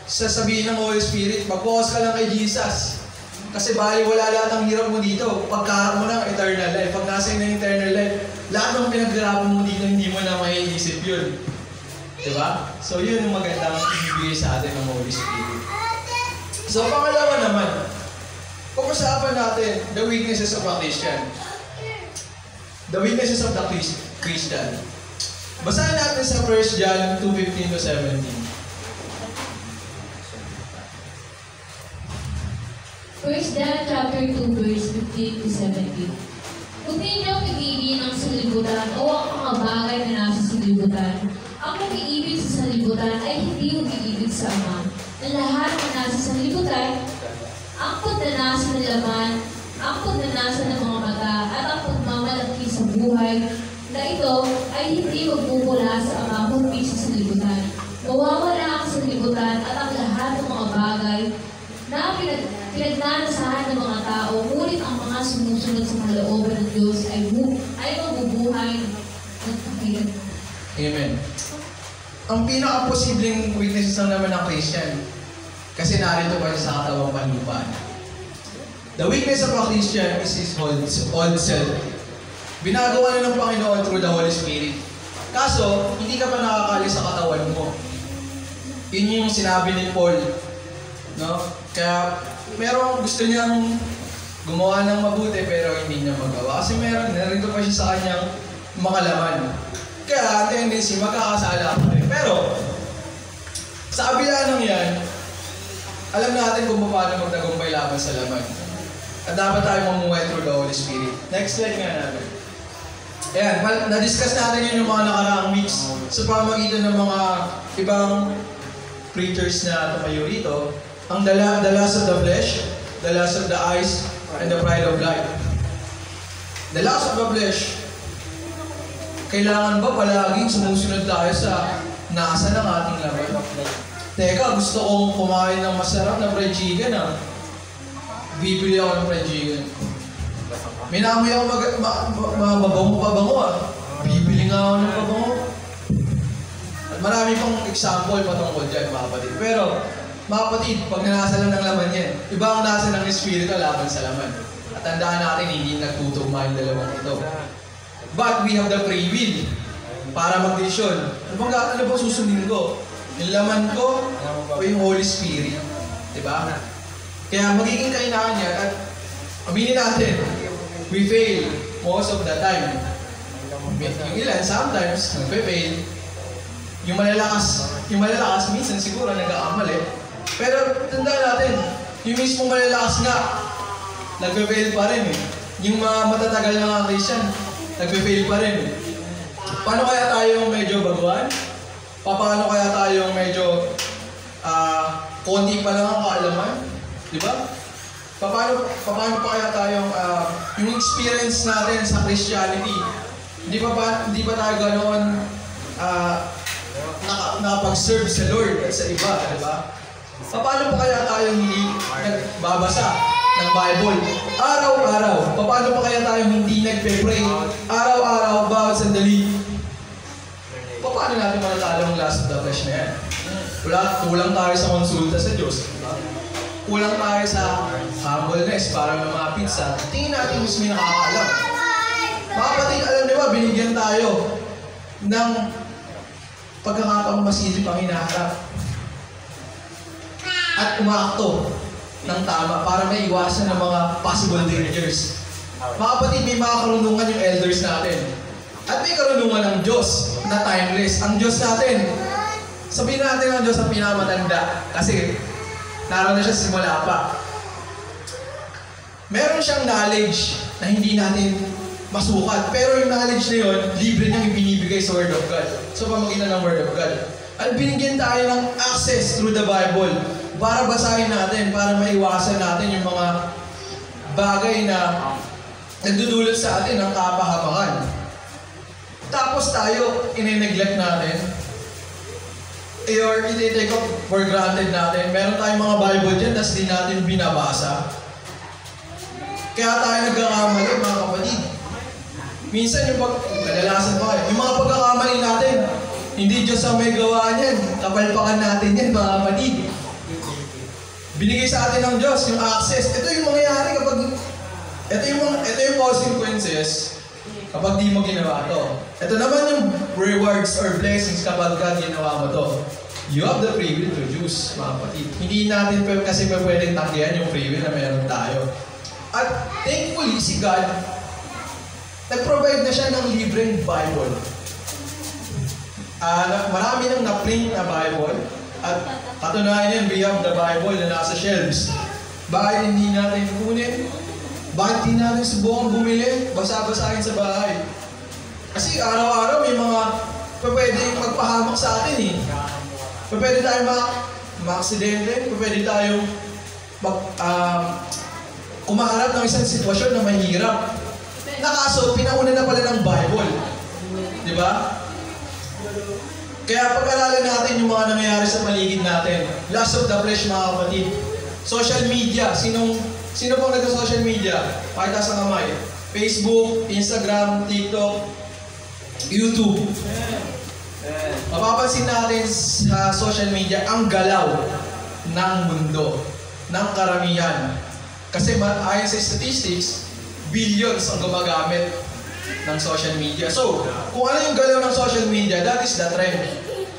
Sasabihin ng Holy Spirit, mag-focus ka lang kay Jesus. Kasi bali wala lahat ng hirap mo dito. Pagkaharap mo ng eternal life. Pag nasa yung eternal life, lahat ng pinaghirapan mo dito, hindi mo na maiisip yun. Diba? So yun yung magandang ibigay sa atin ng Holy Spirit. So pangalawa naman, pag-usapan natin the weaknesses of a Christian. The weaknesses of the Christian. Basahin natin sa 1 John 2:15 to 17. 1 John chapter 2, verse 15 to 17. Kung di niyo pag-ibig ang sanlibutan o ang mga bagay na nasa sanlibutan, ang pag-iibig sa sanlibutan ay hindi mag-iibig sa Ama. Ang lahat na nasa sanlibutan, ang pagnanasa ng laman, ang pagnanasa ng mga mata, at ang pagmamalaki sa buhay, na ito ay hindi magmumula sa Ama kundi sa sanlibutan. Mawawala ang sanlibutan at ang lahat ng mga bagay na pinagnanasahan ng mga tao, ngunit ang mga sumusunod sa kalooban ng Diyos ay mabubuhay ng takilan. Amen. Ang pinaka-posibleng weaknesses lang naman ng Christian, kasi narito pa siya sa katawang panlupaan. The weakness of a Christian is his old self. Binagawa na ng Panginoon through the Holy Spirit. Kaso, hindi ka pa nakakali sa katawan mo. Yun yung sinabi ni Paul. No? Kaya, merong gusto niyang gumawa ng mabuti pero hindi niya magawa. Kasi narito pa siya sa kanyang makalaman. Kaya, ang tendency, magkakasala pa rin. Pero, sa kabila ng yan, alam natin kung paano magtagumpay laban sa laman. At dapat tayo mamuhay through the Holy Spirit. Next slide nga natin. Ayan, na-discuss natin yun yung mga nakaraang weeks sa pamagitan ng mga ibang preachers na tumayo rito. Ang the lust of the flesh, the lust of the eyes, and the pride of life. The lust of the flesh, kailangan ba palaging sumusunod tayo sa nasa ng ating laman? Teka, gusto kong kumain ng masarap na fried chicken Bibili ako ng fried chicken. Minamoy ako mabango Bibili nga ako ng pabango. At marami pang example patungkol dyan, mga kapatid. Pero, mga kapatid, pag nanasa lang ng laman yan, iba ang nasa ng espiritu laban sa laman. At tandaan natin, hindi nagtutugma yung dalawang ito. But we have the free will para mag-desisyon. Ano bang susundin ko? Yung laman ko o yung Holy Spirit? Diba? Kaya magiging kainaan yan at aminin natin, we fail most of the time. Yung ilan, sometimes, nagpe-fail. Yung malalakas, minsan siguro nag-aamal Pero tandaan natin, yung mismo malalakas nga, nagpe-fail pa rin Yung mga matatagal na mga Christian, nagpe-fail pa rin Paano kaya tayong medyo baguhan? Paano kaya tayong medyo konti pa lang ang kaalaman? Diba? Paano pa kaya tayong yung experience natin sa Christianity? Hindi ba tayo ganoon nakapag-serve sa Lord at sa iba, diba? Paano pa kaya tayong hindi nagbabasa ng Bible araw-araw? Paano pa kaya tayong hindi nagpe-pray araw-araw, bawat sandali? Paano natin matatalo ang lust of the flesh na yan? Kulang tayo sa konsulta sa Diyos. Diba? Kulang tayo sa humbleness para lumapit sa tingin natin mismo yung nakakaalam. Mga kapatid, alam niyo ba, binigyan tayo ng pagkakataong masilip ang hinaharap at umaakto ng tama para maiwasan ng mga possible dangers. Mga kapatid, may mga karunungan yung elders natin. At may karunungan ng Diyos na timeless. Ang Diyos natin, sabihin natin ang Diyos ang pinamatanda kasi naroon na siya simula pa. Meron siyang knowledge na hindi natin masukat. Pero yung knowledge na yun, libre niyang ibinibigay sa Word of God. So, pamagitan ng Word of God. At binigyan tayo ng access through the Bible para basahin natin, para maiwasan natin yung mga bagay na nagdudulot sa atin ng kapahamakan. Tapos tayo, ine-neglect natin, or iti-take for granted natin. Meron tayong mga Bible dyan, tapos di natin binabasa. Kaya tayo nagkakamali, mga kapatid. Minsan yung kadalasan pa kayo, yung mga pagkakamali natin, hindi Diyos ang may gawa niyan. Kapalpakan natin yan, mga kapatid. Binigay sa atin ng Diyos yung access. Ito yung mangyayari kapag... Ito yung consequences kapag di mo ginawa to. Ito naman yung rewards or blessings kapag God ginawa mo to. You have the free will to choose, mga kapatid. Hindi natin kasi pwedeng tanggihan yung free will na meron tayo. At thankfully, si God, nag-provide na siya ng libreng Bible. Marami nang na-print na Bible. At katunayan yan, we have the Bible na nasa shelves. Bakit hindi natin kunin? Bakit hindi natin subukan bumili? Basa-basahin sa bahay. Kasi araw-araw may mga pwede magpahamak sa atin eh. Pwede tayo ma-aksidente, pwede tayong kumaharap ng isang sitwasyon na mahirap. Nakaso, pinauna na pala ng Bible. Di ba? Kaya pag-aralan natin yung mga nangyayari sa paligid natin. Lust of the flesh, mga kapatid. Social media. Sino pong nag-social media? Pakita sa kamay. Facebook, Instagram, TikTok, YouTube. Mapapansin natin sa social media ang galaw ng mundo, ng karamihan. Kasi ayon sa statistics, billions ang gumagamit ng social media. So, kung ano yung galaw ng social media, that is the trend.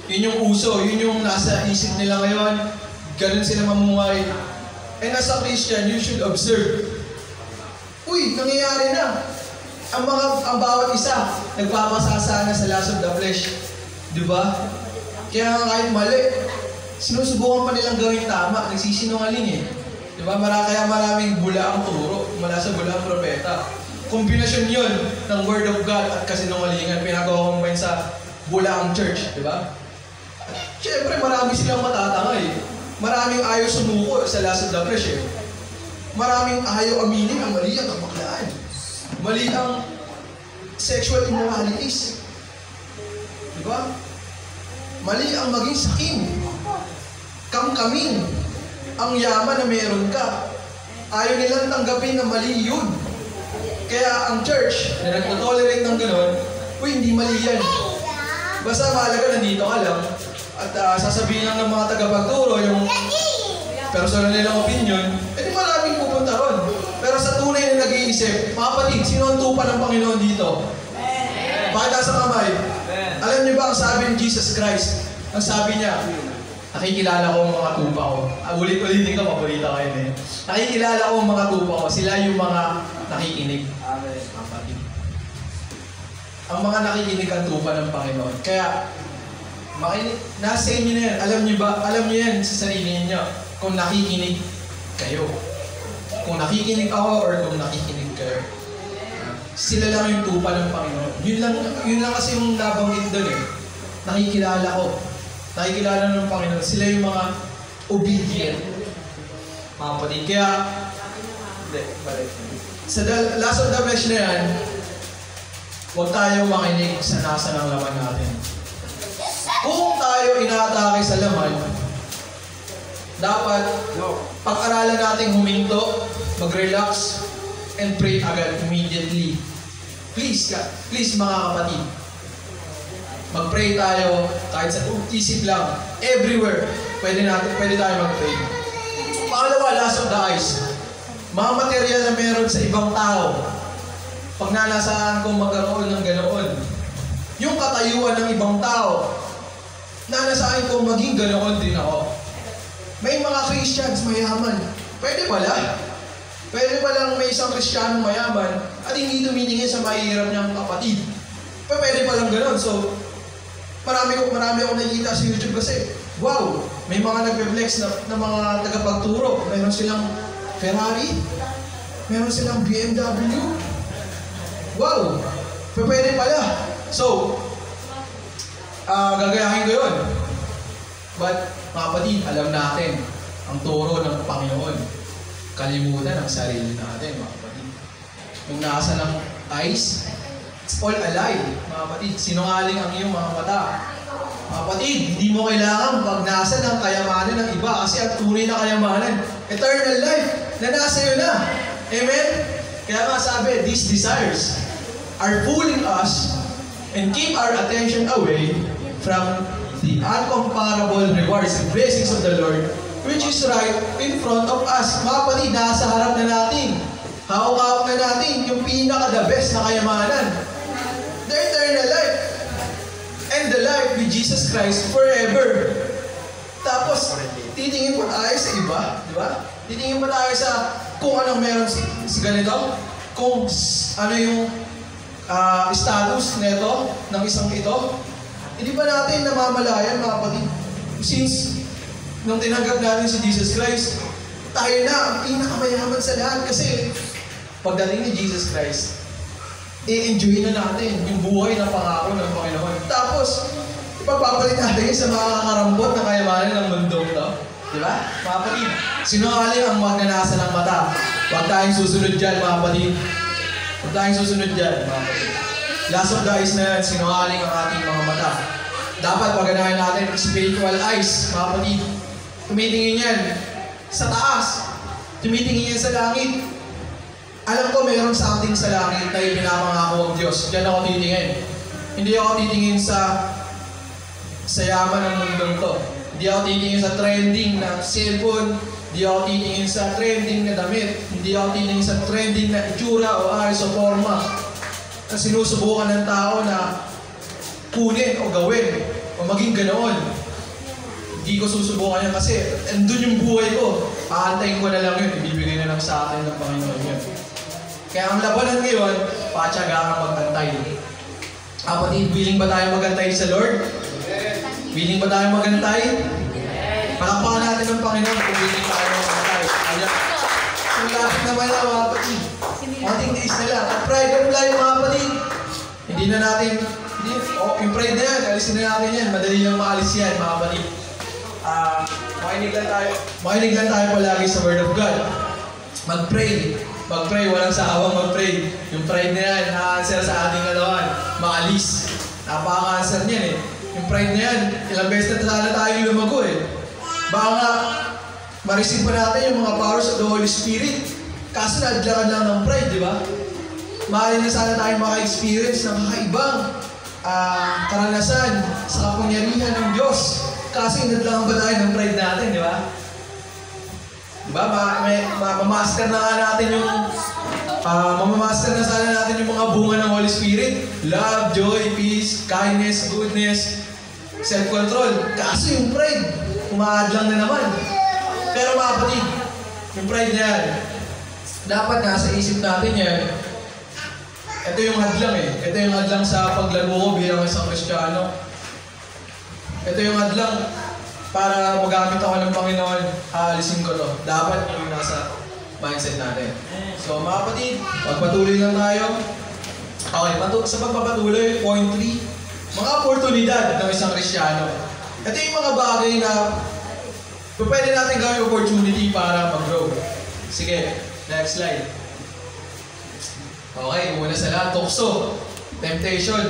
Yun yung uso, yun yung nasa isip nila ngayon, ganun sila mamumuhay. And as a Christian, you should observe. Uy, nangyayari na. Ang bawat isa, nagpapasasana sa lust of the flesh. Di ba? Kaya kahit mali, sinusubukan pa nilang gawin tama, nagsisinungaling eh. Di ba? Kaya maraming bulaang turo, mula sa bulaang propeta. Kombinasyon yun ng Word of God at kasinungalingan, pinag-combine sa bulaang church. Di ba? Siyempre, marami silang matatanga eh. Maraming ayaw sumuko sa lust of the flesh eh. Maraming ayaw aminin ang mali ang kamaklaan. Mali ang sexual immoralities. Diba? Mali ang maging sakim. Kamkaming. Ang yaman na meron ka. Ayaw nilang tanggapin na mali yun. Kaya ang church na nagtotolerate ng gano'n, uy, hindi mali yan. Basta mahalaga nandito ka lang. At sasabihin lang ng mga tagapagturo yung personal nilang opinion, edi maraming pupunta ron. Pero sa tunay na nag-iisip, mga kapatid, sino ang tupa ng Panginoon dito? Bakit sa kamay? Alam niyo ba ang sabi ni Jesus Christ? Ang sabi niya, nakikilala ko ang mga tupa ko. Ulit-ulitin ko, paborito kayo eh. Nakikilala ko ang mga tupa ko. Sila yung mga nakikinig. Kapatid. Ang mga nakikinig ang tupa ng Panginoon. Kaya, nasa inyo na yan. Alam niyo yan sa sarili niyo kung nakikinig kayo. Kung nakikinig ako or kung nakikinig kayo. Sila lang yung tupa ng Panginoon. Yun lang kasi yung nabanggit doon eh. Nakikilala ko. Nakikilala ng Panginoon. Sila yung mga obedient. Mga kapatid. Kaya, sa lust of the flesh na yan, huwag tayong makinig sa nasa ng laman natin. Kung tayo inaatake sa laman, dapat pag-aralan natin huminto, mag-relax, and pray agad immediately. Please mga kapatid, mag-pray tayo kahit sa isip lang, everywhere, pwede tayo mag-pray. Pangalawa, lust of the eyes. Mga material na meron sa ibang tao, pag nanasaan ko magkaroon ng ganoon, yung katayuan ng ibang tao, nanasaan ko maging ganoon din ako. May mga Christians mayaman. Pwede pala. Pwede palang may isang Kristiyanong mayaman at hindi tumitingin sa mahirap niyang kapatid. Pwede palang ganoon. So, marami akong nakikita sa YouTube kasi, wow, may mga nagpe-flex na mga tagapagturo. Meron silang Ferrari. Meron silang BMW. Wow, pwede pala. So, gagayahin ko yun. But, mga kapatid, alam natin ang turo ng Panginoon. Kalimutan ang sarili natin, mga kapatid. Yung nasa ng eyes, it's all a lie, mga kapatid. Sinungaling ang iyong mga mata. Mga kapatid, hindi mo kailangan pagnasa ng kayamanan ng iba kasi ang tunay na kayamanan, eternal life, na nasa iyo na. Amen? Kaya nga sabi, these desires are fooling us and keep our attention away from the uncomparable rewards and blessings of the Lord, which is right in front of us. Mga kapatid, nasa harap na natin. Hawak-hawak na natin yung pinaka-the best na kayamanan. The eternal life. And the life with Jesus Christ forever. Tapos, titingin pa tayo sa iba, di ba? Titingin pa tayo sa kung anong meron si ganito, kung ano yung status nito ng isang ito. Hindi pa natin namamalayan, mga kapatid. Since nung tinanggap natin si Jesus Christ, tayo na ang pinakamayaman sa lahat kasi pagdating ni Jesus Christ, i-enjoy na natin yung buhay na pangako ng Panginoon. Tapos, ipagpapalit natin sa mga kakarambot na kayamanan ng mundo ito. Di ba? Mga kapatid, sinungaling ang magnanasa ng mata. Huwag tayong susunod dyan, mga kapatid. Huwag tayong susunod dyan, mga kapatid. Last of the eyes na yan, sinungaling ang ating mga mata. Dapat paganahin natin spiritual eyes, mga kapatid. Tumitingin yan sa taas. Tumitingin yan sa langit. Alam ko mayroong something sa langit na ipinapangako ng Diyos. Diyan ako titingin. Hindi ako titingin sa yaman ng mundong to. Hindi ako titingin sa trending na cellphone. Hindi ako titingin sa trending na damit. Hindi ako titingin sa trending na itsura o ayos o forma na sinusubukan ng tao na kunin o gawin o maging ganoon. Hindi ko susubukan yan kasi andun yung buhay ko. Aantayin ko na lang yun. Ibibigay na lang sa akin ng Panginoon yun. Kaya ang labanan ngayon, patyagaan magantay. Kapatid, willing ba tayo magantay sa Lord? Willing ba tayo magantay? Palakpakan natin ng Panginoon kung willing tayo magantay. Kaya, kung lapit naman na mga kapatid, ating days na lang. At pride and fly mga kapatid. Hindi na natin, yung pride na yan, alisin na natin yan. Madali lang maalis yan mga kapatid. Makinig lang tayo palagi sa Word of God. Mag-pray, walang sawang mag-pray. Yung pride na yan, na-answer sa ating katawan. Maalis. Napaka-answer niyan eh. Yung pride na yan, ilang beses na sana tayo lumago eh. Baka nga, ma-receive pa natin yung mga powers of the Holy Spirit. Kaso nadlangan lang ng pride, di ba? Maaari na sana tayo maka-experience ng kakaibang karanasan sa kapangyarihan ng Diyos. Kaso nadlangan ba tayo ng pride natin, di ba? Diba? Mamaster na nga natin yung mamamaster na sana natin yung mga bunga ng Holy Spirit. Love, joy, peace, kindness, goodness, self-control. Kaso yung pride, umaadlang na naman. Pero mga kapatid, yung pride na yan, dapat nasa isip natin yan. Ito yung hadlang eh. Ito yung hadlang sa paglago ko bilang isang Kristiyano. Ito yung hadlang para magamit ako ng Panginoon, aalisin ko to. Dapat yung nasa mindset natin. So mga kapatid, pagpatuloy lang tayo. Okay, sa pagpapatuloy, point 3, mga oportunidad ng isang Kristiyano. Ito yung mga bagay na pwede natin gawin opportunity para mag-grow. Sige, next slide. Okay, muna sa lahat, tukso. Temptation.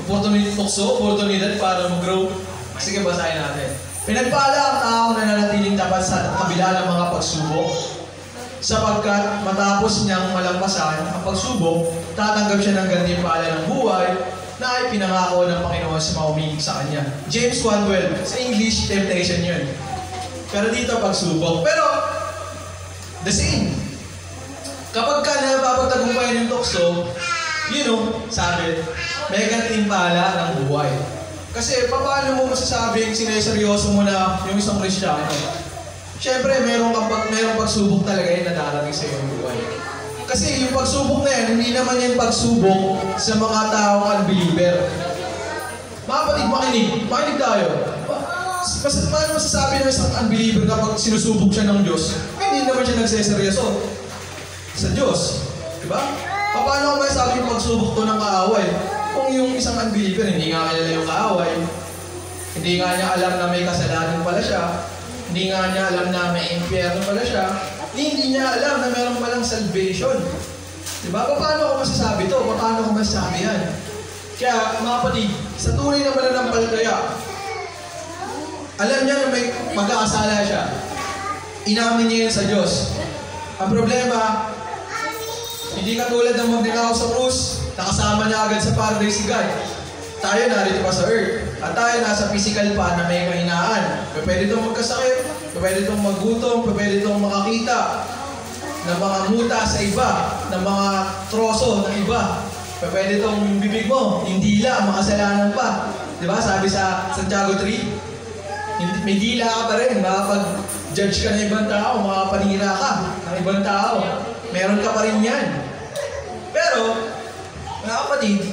Tukso, oportunidad para mag-grow. Sige, basahin natin. Pinagpala ang tao na nanatiling tapat sa kabila ng mga pagsubok, sapagkat matapos niyang malampasan ang pagsubok, tatanggap siya ng gantimpala ng buhay na ay pinangako ng Panginoon sa mga umilig sa Kanya. James 1:12. Sa English, temptation yun. Pero dito, pagsubok. Pero, the same. Kapag ka napapagtagumpayan yung tukso, sabi, may gantimpala ng buhay. Kasi paano mo masasabing sineseryoso mo na yung isang Kristiyano? Siyempre, merong pagsubok talaga yun na darating sa iyong buhay. Kasi yung pagsubok na yan, hindi naman yan pagsubok sa mga taong unbeliever. Mga kapatid, makinig tayo. Paano masasabi ng isang unbeliever kapag sinusubok siya ng Diyos? Hindi naman siya nagseseryoso sa Diyos. Diba? Paano ko masasabi yung pagsubok to ng kaaway? Kung yung isang unbeliever, hindi nga kilala yung kaaway, Hindi nga niya alam na may kasalanan pala siya. Hindi nga niya alam na may impyerno pala siya. Hindi niya alam na meron palang salvation. Diba? Paano ko masasabi to? Paano ko masasabi yan? Kaya, mga kapatid, sa tunay na mananampalataya, alam niya na may magkakasala siya. Inamin niya yun sa Diyos. Ang problema, hindi katulad ng magnanakaw sa krus, nakasama niya agad sa paradise si God. Tayo narito pa sa earth. At tayo nasa physical pa na may kahinaan. Pwede itong magkasakit, pwede itong magutom, pwede itong makakita ng mga muta sa iba, ng mga troso ng iba. Pwede itong bibig mo, yung dila, makasalanan pa. Diba? Sabi sa Santiago 3, may dila ka pa rin, makapag-judge ka ng ibang tao, makapanira ka ng ibang tao. Meron ka pa rin yan. Pero, mga kapatid,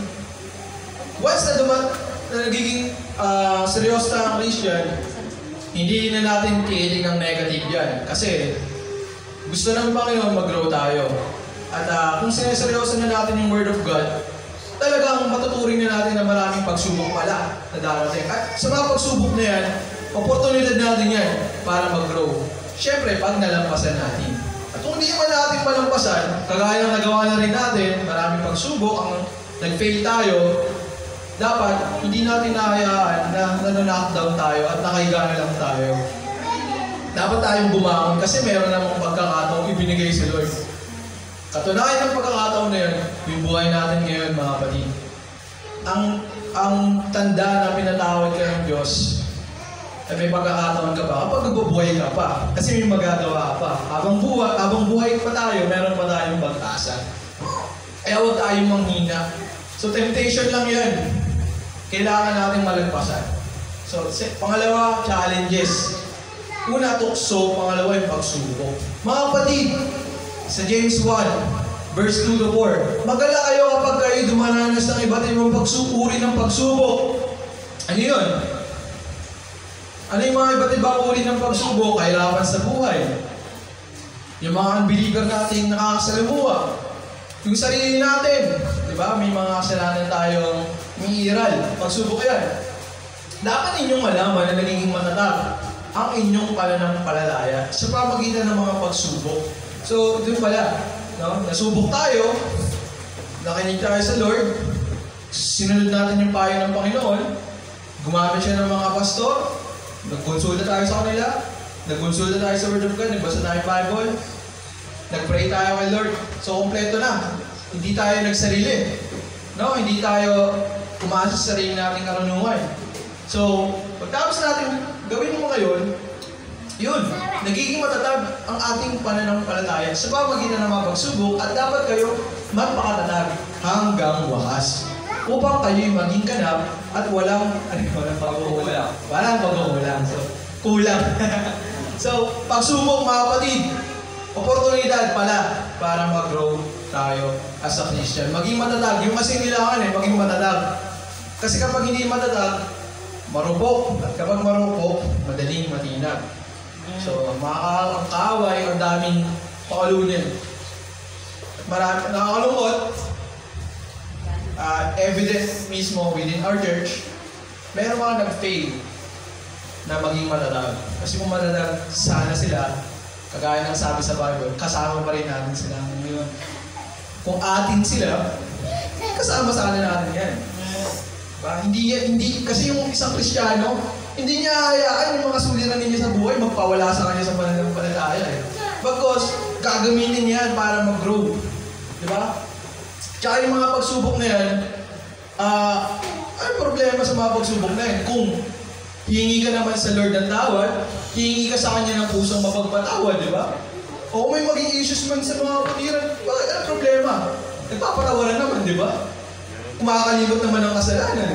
once na nagiging seryoso na ang Christian, hindi na natin tiiling ng negative yan. Kasi, gusto ng Panginoon mag-grow tayo. At kung sineseryoso na natin yung Word of God, talagang matuturing na natin na maraming pagsubok pala na darating. At sa mga pagsubok na yan, oportunidad natin yan para mag-grow. Siyempre, pag nalampasan natin. At kung hindi man natin malampasan, kagaya ng nagawa na rin natin, maraming pagsubok, ang nag-fail tayo, dapat hindi natin nahayaan na knockdown tayo at nakahiga na lang tayo. Dapat tayong bumangon kasi meron namang pagkakataong ibinigay si Lord. Katunayan ng pagkakataon na yun, yung buhay natin ngayon, mga kapatid. Ang tanda na pinatawad ka ng Diyos, ay may pagkakataon ka pa kapag nagbubuhay ka pa. Kasi may magagawa pa. Habang buhay pa tayo, meron pa tayong pag-asa. Kaya huwag tayong manghina. So temptation lang yan. Kailangan natin malagpasan. So pangalawa, challenges. Una, tukso. Pangalawa, yung pagsubok. Mga kapatid, sa James 1, verse 2 to 4, magala kayo kapag kayo dumaranas ng iba't ibang uri ng pagsubok. Ano yun? Ano yung mga iba't ibang uri ng pagsubok? Kahirapan sa buhay. Yung mga unbeliever nating nakakasalamuha. Yung sarili natin. Diba? May mga kasalanan tayong umiiral. Pagsubok yan. Dapat inyong malaman na nagiging matatag ang inyong pananampalataya sa pamagitan ng mga pagsubok. So, doon pala, no? Nasubok tayo, nakinig tayo sa Lord, sinunod natin yung payo ng Panginoon, gumamit siya ng mga pastor, nagkonsulta tayo sa kanila, nagkonsulta tayo sa Word of God, nagbasa tayo ng Bible, nagpray tayo kay Lord. So, kompleto na. Hindi tayo nagsarili. No? Hindi tayo umasa sa sarili nating karunungan. So, pagtapos natin gawin mo ngayon, yun, nagiging matatag ang ating pananampalataya sa pamagitan ng mga pagsubok at dapat kayo magpakatatag hanggang wakas upang kayo'y maging ganap at walang pagkukulang. Walang pagkukulang. So, kulang. So, pagsubok mga kapatid, oportunidad pala para mag-grow tayo as a Christian. Maging matatag. Yung kasi nilangan maging matatag. Kasi kapag hindi matatag, marupok. At kapag marupok, madaling matinag. So, ang kaaway, ang daming pakalunin. At marami, nakakalungkot, evidence mismo within our church, meron mga nag-fail na maging matatag. Kasi kung matatag, sana sila, kagaya ng sabi sa Bible, kasama pa rin natin sila ngayon. Kung atin sila, kasama sana natin yan. Hindi, kasi yung isang Kristiyano, hindi niya hayaan yung mga suliran niya sa buhay, magpawala sa kanya sa pananampalataya. Bagkus, gagamitin niya para mag-grow. Diba? Tsaka yung mga pagsubok na yan, ano problema sa mga pagsubok na yan? Kung hihingi ka naman sa Lord ng tawad, hihingi ka sa Kanya ng pusong mapagpatawad, di ba? O may maging issues man sa mga kapatiran, bakit ang problema? Nagpapatawaran naman, di ba? Kumakalimot naman ang kasalanan.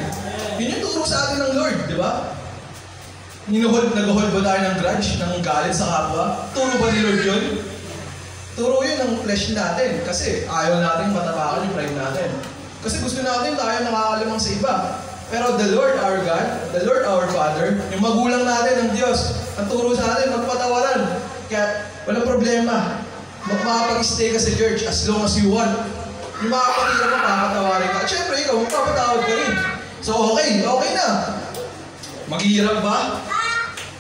Yun yung turo sa atin ng Lord, di ba? Nag-hold ba tayo ng grudge, ng galit sa kapwa? Turo ba ni Lord yun? Turo yun ng flesh natin kasi ayaw natin matapakan yung pride natin. Kasi gusto natin tayo nakakalamang sa iba. Pero the Lord our God, the Lord our Father, yung magulang natin ng Diyos, ang turo sa atin, magpatawaran. Kaya walang problema. Makapag-stay ka sa church as long as you want. Yung mga kapatid mo, papatawarin ka. At syempre ikaw, magpapatawad ka rin. So okay na. Maghihirap ba?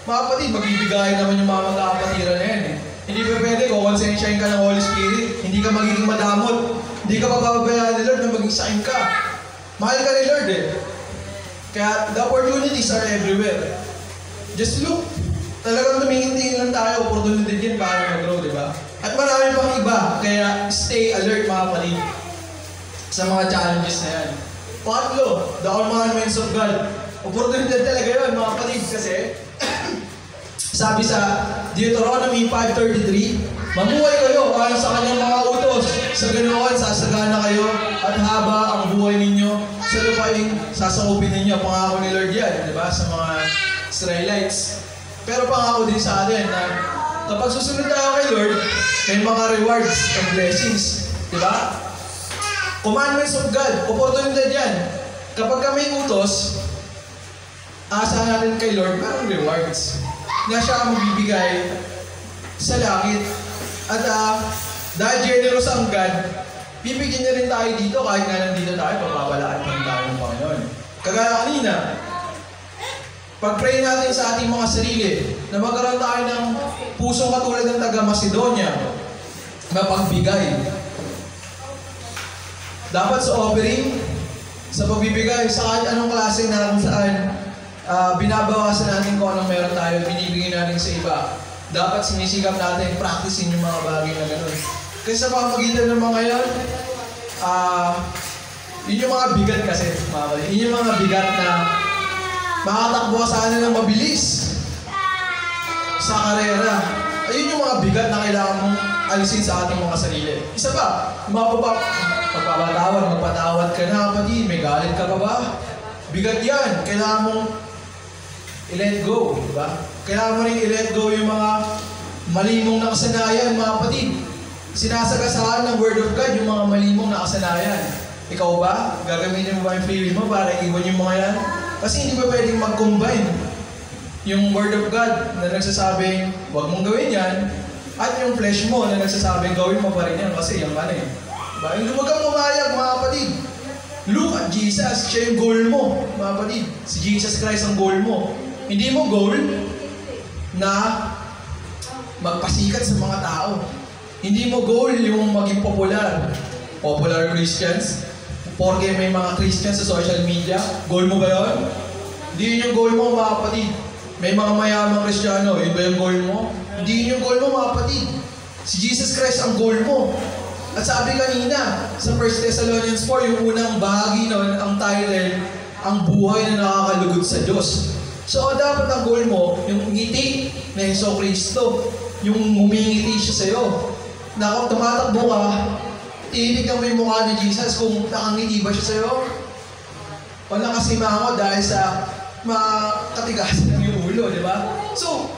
Mga kapatid, magbibigayan naman yung mga magkakapatiran na yan eh. Hindi pa pwede, kukonsensyahin ka ng Holy Spirit, hindi ka magiging madamot, hindi ka papabayaan ni Lord na maging sain ka. Mahal ka ni Lord eh. Kaya the opportunities are everywhere. Just look. Talagang tumingin-tingin lang tayo, opportunity din para mag-grow, di ba? At marami pang iba, kaya stay alert mga kapatid sa mga challenges na yan. Pangatlo, the commandments of God. Opportunity talaga yun mga kapatid kasi sabi sa Deuteronomy 5:33, mamuhay kayo ayon sa kanyang mga utos. Sa ganoon, sasagana kayo at haba ang buhay ninyo sa lupaing sasakupin ninyo. Pangako ni Lord yan, di ba? Sa mga Israelites. Pero pangako din sa atin na kapag susunod tayo kay Lord, may mga rewards and blessings. Di ba? Commandments of God, opportunity yan. Kapag kami utos, asa natin kay Lord, merong rewards na siya ang magbibigay sa langit. At dahil generous ang God, bibigyan niya rin tayo dito kahit nga nandito tayo, papabalaan pa rin tayo ng Panginoon. Kagaya kanina, pag-pray natin sa ating mga sarili na magkaroon tayo ng pusong katulad ng taga-Macedonia na pagbigay. Dapat sa offering, sa pagbibigay, sa kahit anong klase na kung saan binabawasan natin kung anong meron tayo, binibigay natin sa iba. Dapat sinisikap natin, practicein yung mga bagay na gano'n. Kasi sa pamagitan ng mga yan, yun yung mga bigat kasi, yun yung mga bigat na makatakbo ka sana ng mabilis sa karera. Ayun yung mga bigat na kailangan mong alisin sa ating mga sarili. Isa pa, magpapatawad ka na kapatid, may galit ka pa ba? Bigat yan, kailangan mong i-let go, di ba? Kailangan mo rin i-let go yung mga malimong nakasanayan, mga kapatid. Sinasagasaan ng Word of God yung mga malimong nakasanayan. Ikaw ba? Gagamitin mo ba yung free will mo para iwan yung mga yan? Kasi hindi ba pwedeng mag-combine yung Word of God na nagsasabing, huwag mong gawin yan, at yung flesh mo na nagsasabing, gawin mo pa rin yan kasi yung ano eh. Diba? Huwag kang pumayag, mga kapatid. Look at Jesus, siya yung goal mo, mga kapatid. Si Jesus Christ ang goal mo. Hindi mo goal na magpasikat sa mga tao. Hindi mo goal yung maging popular. Popular Christians. Porque may mga Christians sa social media. Goal mo ba yun? Hindi yun yung goal mo, mga kapatid. May mga mayamang Kristiyano. Yun ba yung goal mo? Hindi yun yung goal mo, mga kapatid. Si Jesus Christ ang goal mo. At sabi kanina, sa 1 Thessalonians 4, yung unang bahagi nun, ang title, ang buhay na nakakalugod sa Diyos. So, dapat ang goal mo, yung ngiti na Jesucristo, yung humingiti siya sa'yo. Na kung tumatakbo ka, titignan mo yung mukha ni Jesus kung nakangiti ba siya sa'yo. O nakasimango dahil sa makatigasan ng yung ulo, di ba? So,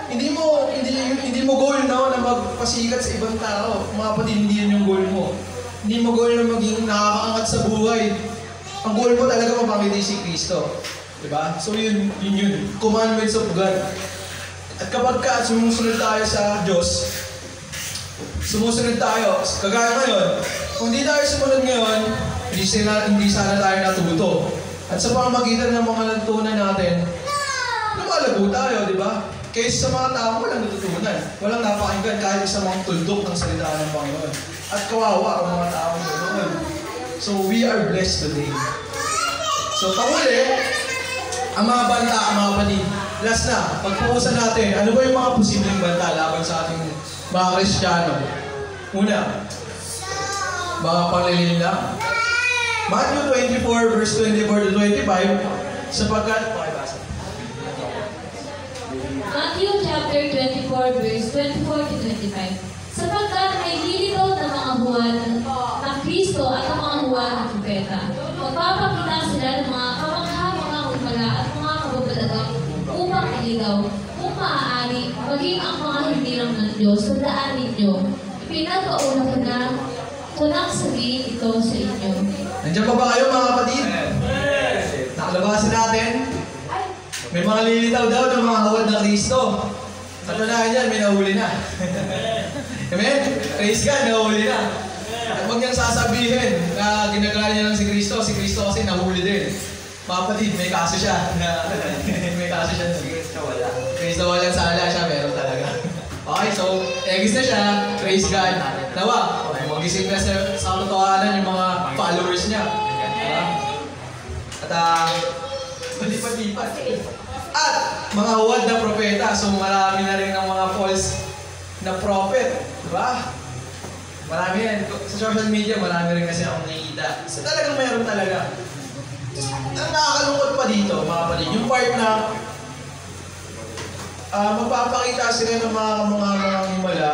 hindi mo goal na magpasikat sa ibang tao. Mga kapatid, hindi yun yung goal mo. Hindi mo goal na maging nakakaangat sa buhay. Ang goal mo talaga mapangiti si Kristo. Diba? So yun. Commandments of God. At kapag sumusunod tayo sa Diyos, sumusunod tayo, kagaya ngayon, kung hindi tayo sumunod ngayon, hindi sana tayo natuto. At sa pamamagitan ng mga natutunan natin, lumalago tayo, di ba? Kaysa sa mga tao, walang natutunan. Walang napakinggan kahit sa mga tuldok ng salita ng Panginoon. At kawawa ang mga tao ganoon. So we are blessed today. So panguli, ang mga banta, ang mga kapatid. Last na, pagpuusan natin, ano ba yung mga posibleng banta laban sa ating mga Kristiyano? Una, mga panlilina. Matthew 24, verse 24 to 25, sapagkat, Matthew chapter 24, verse 24 to 25. Sapagkat may lilitaw na mga buwan ng Kristo at ang mga buwan ng propeta. Magpapakita sila ng mga kamangha-mangha at mga kababalagang upang iligaw, kung maaari, maging ang mga hinirang ng Diyos sa daan ninyo. Pinagpauna ko nang sabihin ito sa inyo. Nandiyan pa ba kayo mga kapatid? Nakalabasin natin. May mga lilitaw daw ng mga hawad ng Kristo. Katunayan yan, may nahuli na. Amen? Praise God, nahuli na. At huwag niyang sasabihin na ginagaya niya lang si Kristo kasi nahuli din. Mga kapatid, may kaso siya. May kaso siya. Praise the wala sala siya, meron talaga. Okay, so, egis na siya. Praise God. Nawa, magising na sa katotohanan yung mga followers niya. Diba? At, malipat-lipat. At, mga huwad na propeta. So, marami na rin ng mga false na prophet. Diba? Marami yan. Sa social media, marami rin kasi akong nakikita. So, talagang mayroon talaga. Ang nakakalungkot pa dito, mga kapatid, yung part na magpapakita sila ng mga himala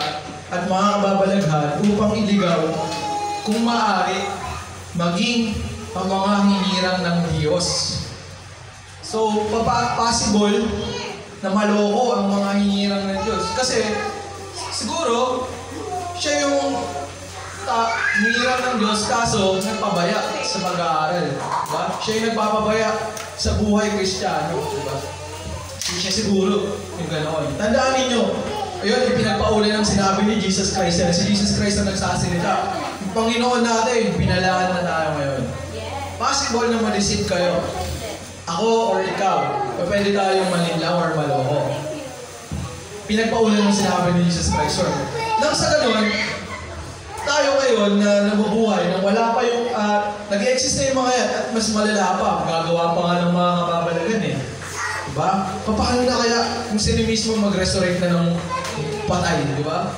at mga kababalaghan upang iligaw kung maaari maging ang mga hinirang ng Diyos. So, possible na maloko ang mga hinirang ng Diyos. Kasi, siguro, siya yung hinirang ng Diyos kaso nagpabaya sa pag-aaral. Diba? Siya yung nagpapabaya sa buhay Kristiyano. Diba? Siya siguro yung ganoon. Tandaan ninyo, ayun, ipinagpauli ng sinabi ni Jesus Christ. Si Jesus Christ ang nagsasalita. Yung Panginoon natin, pinalaan na tayo ngayon. Possible na ma-deceive kayo. Ako or ikaw, pwede tayong malinlang or maloko. Pinagpauli ng sinabi ni Jesus Christ. Nang sa ganoon, tayo ngayon na nabubuhay, nang wala pa yung, nag-exist na yung mga yan, at mas malala pa, gagawa pa nga ng mga kababalagan eh. Diba? Paano na kaya kung sila mismo mag-resurrect na ng patay, di ba?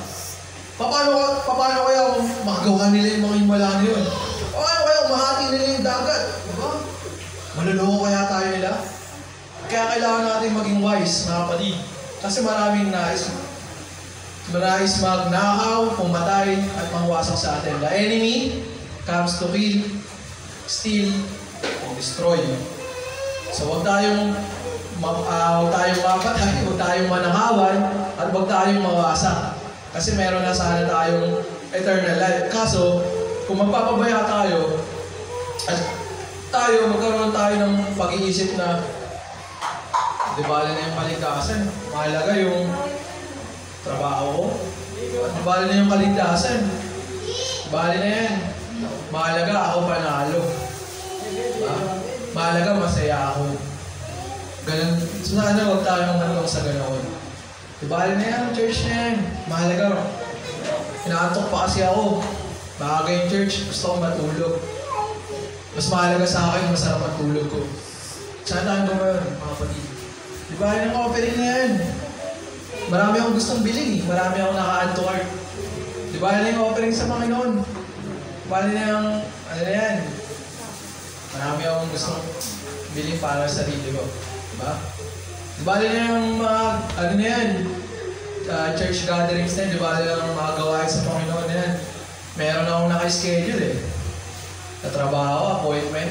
Paano kaya kung makagawa nila yung mga himala na yun? Paano kaya kung mahati nila yung dagat? Di ba? Maluloko kaya tayo nila? Kaya kailangan natin maging wise, mga kapatid. Kasi maraming nais magnakaw, pumatay, at mangwasak sa atin. The enemy comes to kill, steal, and destroy. So huwag tayong mapatay, huwag tayong manakawan, at huwag tayong mawasak. Kasi meron na sana tayong eternal life. Kaso, kung magpapabaya tayo, at magkaroon tayo ng pag-iisip na di bala na yung kaligtasan, mahalaga yung trabaho ko, di bala na yung kaligtasan, di bala na yan, mahalaga ako panalo, diba? Mahalaga masaya ako. Ganun, sana huwag tayong hantong sa ganoon. Ibali na yan, church na yan. Mahalaga. Inaantok pa kasi ako. Baka yung church, gusto ko matulog. Mas mahalaga sa akin, masarap matulog ko. Sana tayo ngayon, mga kapatid. Ibali ng offering na yan. Marami akong gustong bilhin eh. Marami akong naka-add to cart. Ibali na yung offering sa Panginoon. Ibali na yung, ano na yan. Marami akong gustong bilhin para sa sarili ko. Diba? Bali na yung mga, ano na yan, church gatherings na yan, di bali lang mga gawain sa Panginoon na yan. Meron akong naka-schedule eh. Sa trabaho, appointment.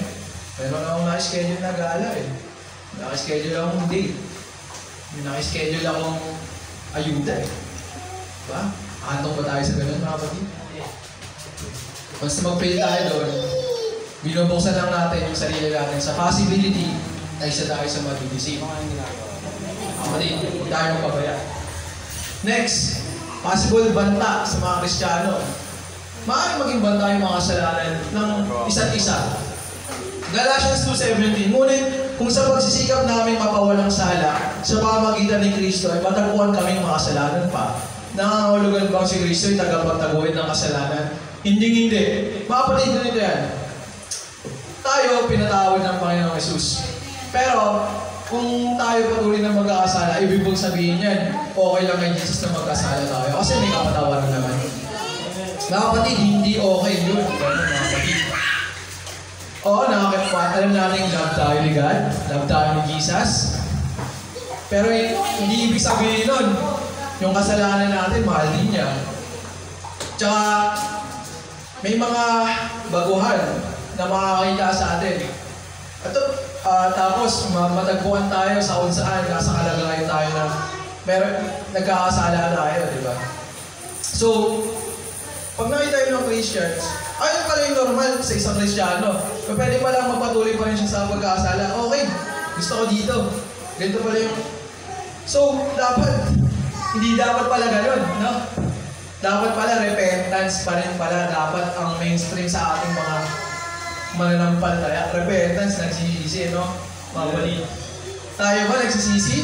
Meron akong naka-schedule na gala eh. Naka-schedule akong date. Naka-schedule akong ayuda eh. Diba? Antong ba tayo sa ganun, mga kapatid? Basta mag-fail tayo doon, binubuksan lang natin yung sarili natin sa possibility na isa tayo sa madidisip. Kapatid, huwag tayo magpabaya. Next, possible banta sa mga Kristiyano. Maaaring maging banta yung mga kasalanan ng isa't isa. Galatians 2:17, ngunit kung sa pagsisikap namin mapawalang sala sa pamamagitan ni Kristo ay matagpuan kaming mga kasalanan pa. Nangangahulugan bang si Kristo ay tagapagtaguhin ng kasalanan? Hindi. Mga kapatid, ganito yan. Tayo pinatawad ng Panginoong Hesus. Pero, kung tayo patuloy na magkakasala, ibig sabihin yan, okay lang kay Jesus na magkasala tayo. Kasi may kapatawaran naman. Mga kapatid, hindi okay yun. Ganun, mga kapatid. Oo, alam natin love tayo ni God, love tayo ni Jesus. Pero hindi ibig sabihin nun, yung kasalanan natin, mahal din niya. Tsaka, may mga baguhan na makakita sa atin. At tapos, matagpuan tayo sa kung saan, nasa kalagayan tayo na nagkakasala tayo, di ba? So, pag nakita yun ng Christians, ayun pala yung normal sa isang Kristiyano. Pwede pa lang magpatuloy pa rin siya sa pagkakasala. Okay, gusto ko dito. Ganito pala yung... So, hindi dapat pala ganun, no? Dapat pala repentance pa rin pala. Dapat ang mainstream sa ating mga mananampalataya. Repentance, nagsisisi, no? Mga kapatid. Tayo ba nagsisisi?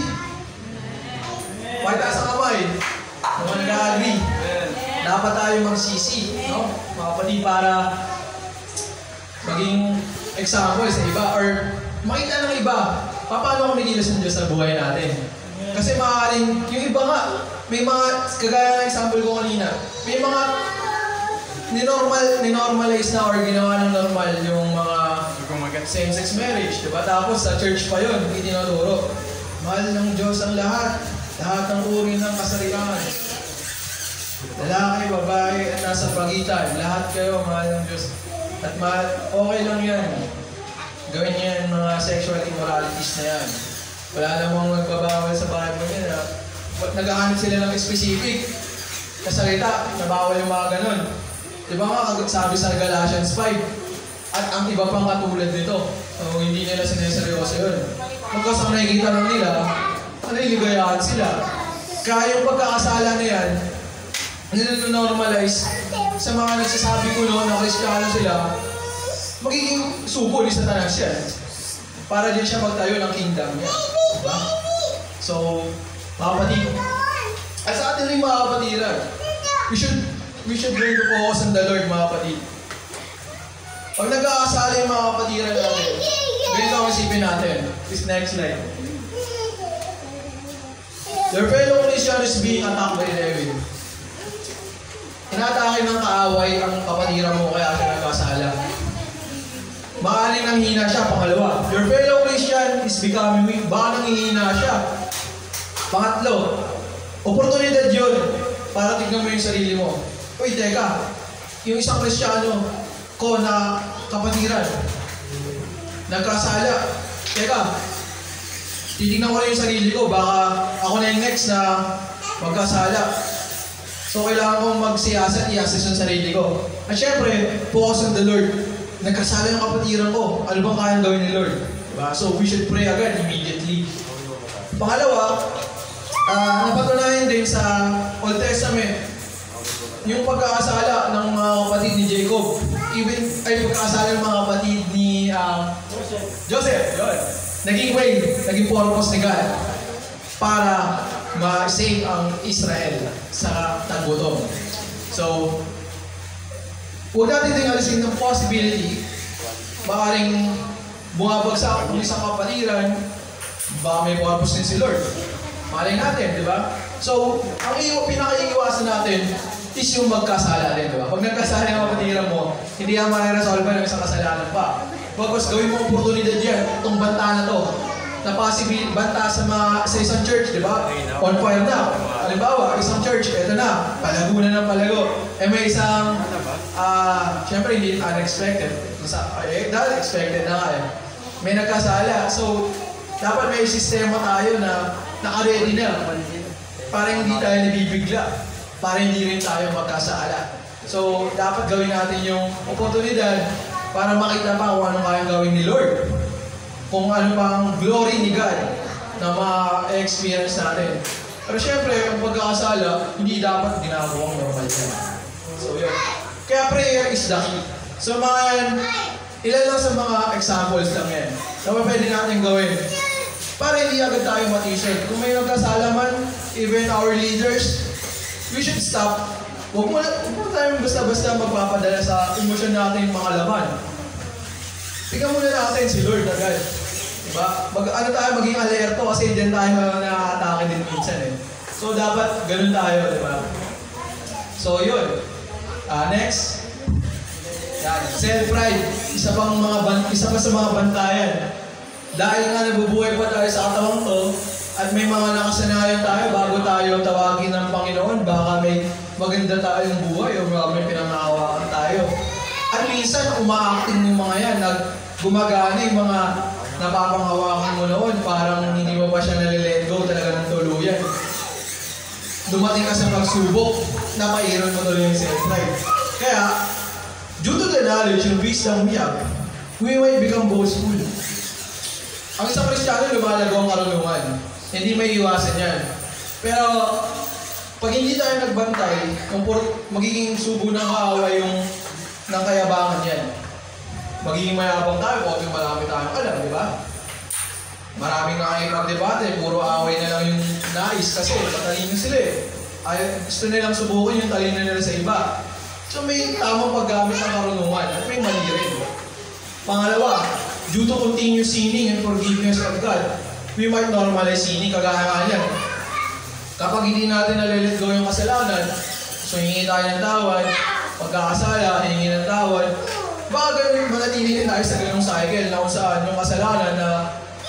Pakitaas ang kamay. Mga nag-agree. Dapat tayo magsisi, no? Mga kapatid, para maging example sa iba or makita ng iba paano kumikilos ng Diyos sa buhay natin. Kasi maaaring, yung iba nga, may mga, kagaya ng example ko kanina, may mga ninormalize na or ginawa ng normal yung mga same-sex marriage, diba? Tapos sa church pa yun, hindi tinuturo. Mahal ng Diyos ang lahat ng uri ng kasarian. Lalaki, babae, at nasa pagitan, lahat kayo mahal ng Diyos. At okay lang yan. Gawin niyo yan mga sexual immoralities na yan. Wala namang magbabawal sa Bible yan. Naghahanap sila ng specific na salita na bawal yung mga ganun. Diba nga, sabi sa Galatians 5, at ang iba pang katulad nito. So, hindi nila sineseryoso yun. Pagkas ang nakikita lang nila, naliligayahan sila. Kaya yung pagkakasala na yan, nilinormalize sa mga nagsasabi ko noon na Kristiyano sila, magiging suko ni Satanas yan. Para din siya magtayo ng kingdom niya. Diba? So, mga kapatid, at sa atin rin mga kapatiran, we should learn to focus on the Lord, mga kapatid. Pag nagkakasala yung mga kapatiran natin, ganito ang isipin natin. This next slide. Your fellow Christian is being attacked by the devil. Inatake ng kaaway ang kapatiran mo kaya siya nagkasala. Maaring nanghina siya, pangalawa. Your fellow Christian is becoming weak. Baka nanghihina siya. Pangatlo, oportunidad yun para tignan mo yung sarili mo. Uy, teka, yung isang Kristiyano ko na kapatiran, nagkasala. Teka, titignan ko na yung sarili ko, baka ako na yung next na magkasala. So, kailangan kong magsiyasat, i-assess yung sarili ko. At syempre, focus on the Lord. Nagkasala yung kapatiran ko. Ano bang kayang gawin ni Lord? Diba? So, we should pray agad, immediately. Pangalawa, napatunayan din sa Old Testament, yung pagkakasala ng mga kapatid ni Jacob, pagkakasala ng mga kapatid ni Joseph, yun. Naging way, naging purpose ni God para ma-save ang Israel sa taggutom. So, huwag natin din alisin ng possibility, bakaring bumabagsak ang isang kapatiran, baka may purpose din si Lord. Malay natin, di ba? So, ang pinaka-iiwasan natin is yung magkasala din, di ba? Pag nagkasala yung kapatiran mo, hindi yan ma-resolve ng isang kasalanan pa. Pagkas gawin mo oportunidad yan, itong banta na to, na possible banta sa isang church, di ba? On fire na. Halimbawa, isang church, eto na, palago na ng palago. May isang, syempre hindi unexpected. Dahil expected na nga eh. May nagkasala. So, dapat may sistema tayo na naka-ready na. Para hindi tayo nabibigla. Para hindi rin tayo magkasala. So, dapat gawin natin yung oportunidad para makita pa kung anong kayang gawin ni Lord. Kung ano pang glory ni God na ma-experience natin. Pero syempre, ang pagkakasala, hindi dapat ginagawang normal yan. So, yun. Kaya prayer is the key. So, ilan lang sa mga examples lang yan na pwede natin gawin. Para hindi agad tayo matisod. Kung may nagkasala man, even our leaders, we should stop. Huwag mo tayong basta-basta magpapadala sa emosyon natin yung mga laman. Tingnan muna natin si Lord agad. Diba? Maging alerto kasi dyan tayo nakakatake din minsan eh. So dapat ganun tayo, diba? So yun. Next. Yan. Self-pride. Isa pa sa mga bantayan. Dahil nga nabubuhay pa tayo sa katawang to, at may mga nakasanayan tayo bago tayo tawagin ng Panginoon, baka may maganda tayong buhay o may pinangahawakan tayo. At minsan, umaacting yung mga yan, gumagana yung mga napapanghawakan mo noon, parang hindi mo pa siya nalilet go talaga ng tuluyan. Dumating ka sa pagsubok, napairon mo tuloy yung self-pride. Kaya, due to the knowledge and wisdom we have, we might become boastful. Ang isang Kristiyano, lumalago ang karunungan. Hindi may iwasan yan. Pero, pag hindi tayo nagbantay, magiging subo ng kaaway ng kayabangan yan. magiging mayabang tayo, o marami tayong alam, di ba? Maraming nakikipagdebate, puro away na lang yung nais kasi matalino sila eh. Gusto nilang subukan yung talino nila sa iba. So may tamang paggamit ng karunungan at may mali rin. Pangalawa, due to continuous sinning and forgiveness of God, we might normalize sinning kagaya yan. Kapag hindi natin nalilit go yung kasalanan, so hingi tayo ng tawad, pagkakasala, hingi ng tawad, baka ganun manatili din tayo sa ganung cycle na kung saan yung kasalanan na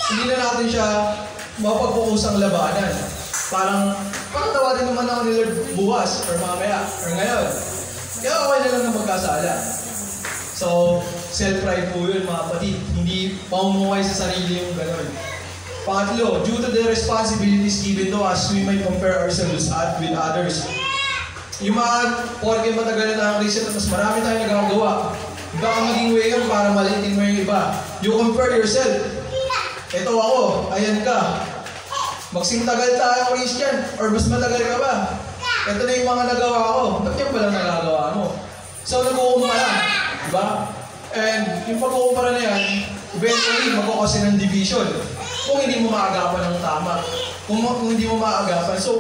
hindi na natin siya mapagpukusang labanan. Parang tawarin naman ako ni Lord bukas, or mamaya, or ngayon. Kaya okay na lang na magkasala. So, self-pride po yun mga kapatid. Hindi paumukay sa sarili yung gano'n. Pangatlo, due to the responsibilities given to us, we might compare ourselves with others. Yung mga porke matagal na tayong Christian, mas marami tayong nagagawa. Baka maging way yun para malitin mo yung iba. You compare yourself. Ito ako, ayan ka. Magsing tagal tayo Christian, or mas matagal ka ba? Ito na yung mga nagawa ko. Ba't yan palang nagagawa mo? So, nag-uumpara. Diba? And yung pag-uumpara na yan, eventually, magkakasi ng division. Kung hindi mo maagapan ng tama. Kung hindi mo maagapan. So,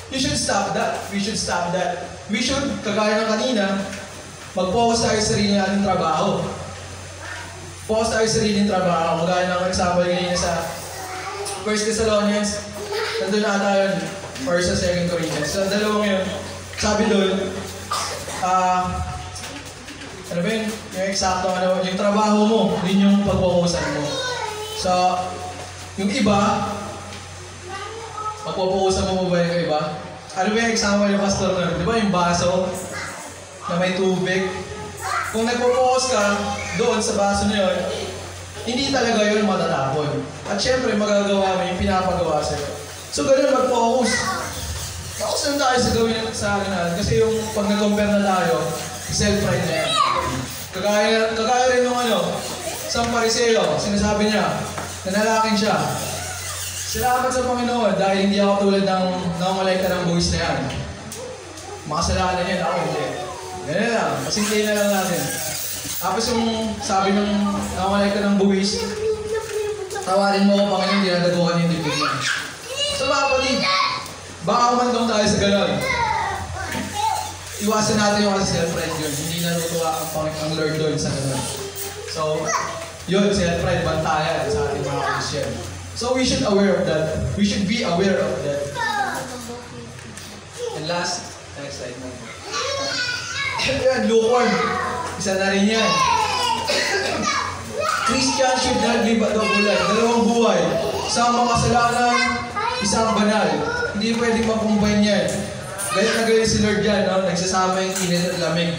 you should stop that. We should stop that. We should, kagaya ng kanina, mag-focus tayo sa sarili natin trabaho. Focus tayo sa sarili ng trabaho. Kagaya ng example kanina sa 1 Thessalonians, nandun na tayo or sa 2 Corinthians. Sa dalawang yun, sabi doon, ano ba yun? Yung eksakto, yung trabaho mo, yun yung pagpupusan mo. So, yung iba, pagpupusan mo ba yung iba? Ano ba yung example yung pastor na? Di ba yung baso na may tubig? Kung nagpo-focus ka doon sa baso na yun, hindi talaga yun matatapon. At syempre, magagawa mo yung pinapagawa sa'yo. So, ganun mag-focus. Focus lang tayo sa gawin sa akin natin. Kasi yung pag nag-compare na tayo, self-pride na yan. Kagaya rin nung isang Pariseo, sinasabi niya, nanalangin siya. Salamat sa Panginoon dahil hindi ako tulad ng nangangalekta ng buwis na yan. Makasalanan yan, ako hindi. Ganyan lang, pasimplay na lang natin. Tapos yung sabi ng nangangalekta ng buwis, tawarin mo ko Panginoon, dinadagukan yung dibdib niya. So mga kapatid, baka umandong tayo sa gano'n. Iwasan natin yung self-pride yun. Hindi natutuwa ang Lord doon sa gano'n. So, yun, self-pride, bantayan sa ating mga Christian. So we should aware of that. We should be aware of that. And last, next slide mo. Yan, lukewarm. Isa na rin yan. Christian should not live a double life. Dalawang buhay. Isang makasalanan, isang banal. Hindi pwedeng mag-combine yan. Galit na galit si Lord yan, no? Nagsasama yung init at lamig.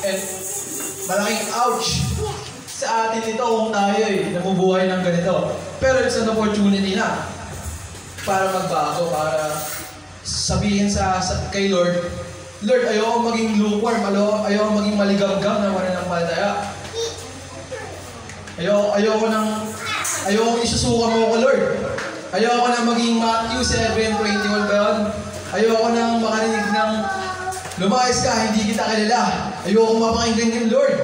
And malaking ouch sa atin ito kung tayo nabubuhay ng ganito. Pero it's an opportunity na para magbago, para sabihin kay Lord, Lord, ayoko maging lukewarm, ayoko maging maligam-gam na mananampalataya. Ayoko isusuka mo ko, Lord. Ayoko na maging Matthew 7:21 ba yun? Ayoko nang makarinig ng lumayas ka, hindi kita kilala. Ayoko mapakinggan yung Lord.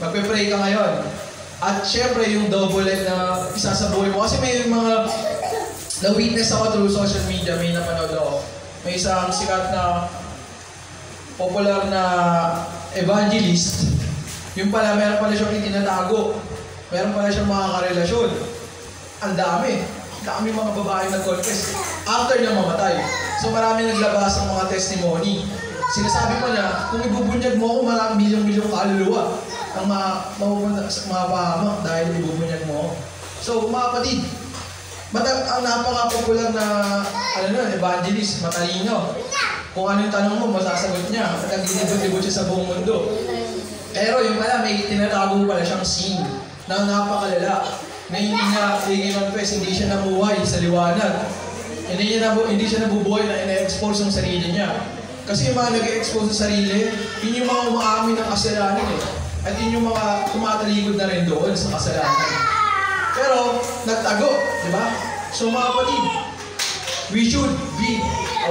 Magpe-pray ka ngayon. At syempre, yung double life na isa sa buhay mo. Kasi may mga na-witness ako through social media, may napanood ako. May isang sikat na popular na evangelist. Yung pala, meron pala siyang itinatago. Meron pala siyang mga karelasyon. Ang dami. Dami mga babae nag-confess after niya mamatay. So marami naglabas ng mga testimony. Sinasabi pa niya, kung ibubunyag mo ako, maraming milyong-milyong kaluluwa ang mapupunta sa mga pahamak dahil ibubunyag mo ako. So mga kapatid, ang napaka-popular na evangelist, matalino. Kung ano yung tanong mo, masasagot niya. At ang ginibot-libot siya sa buong mundo. Pero yung pala, may tinatago pala siyang sin na napakalala. Na hindi niya i-confess, hindi siya namuhay sa liwanag. Hindi siya nabubuhay na ina-expose ang sarili niya. Kasi yung mga nag-expose sa sarili, yun yung mga umaamin ng kasalanan eh. At yun yung mga tumatalikod na rin doon sa kasalanan. Pero, nagtago, di ba? So mga kapatid, we should be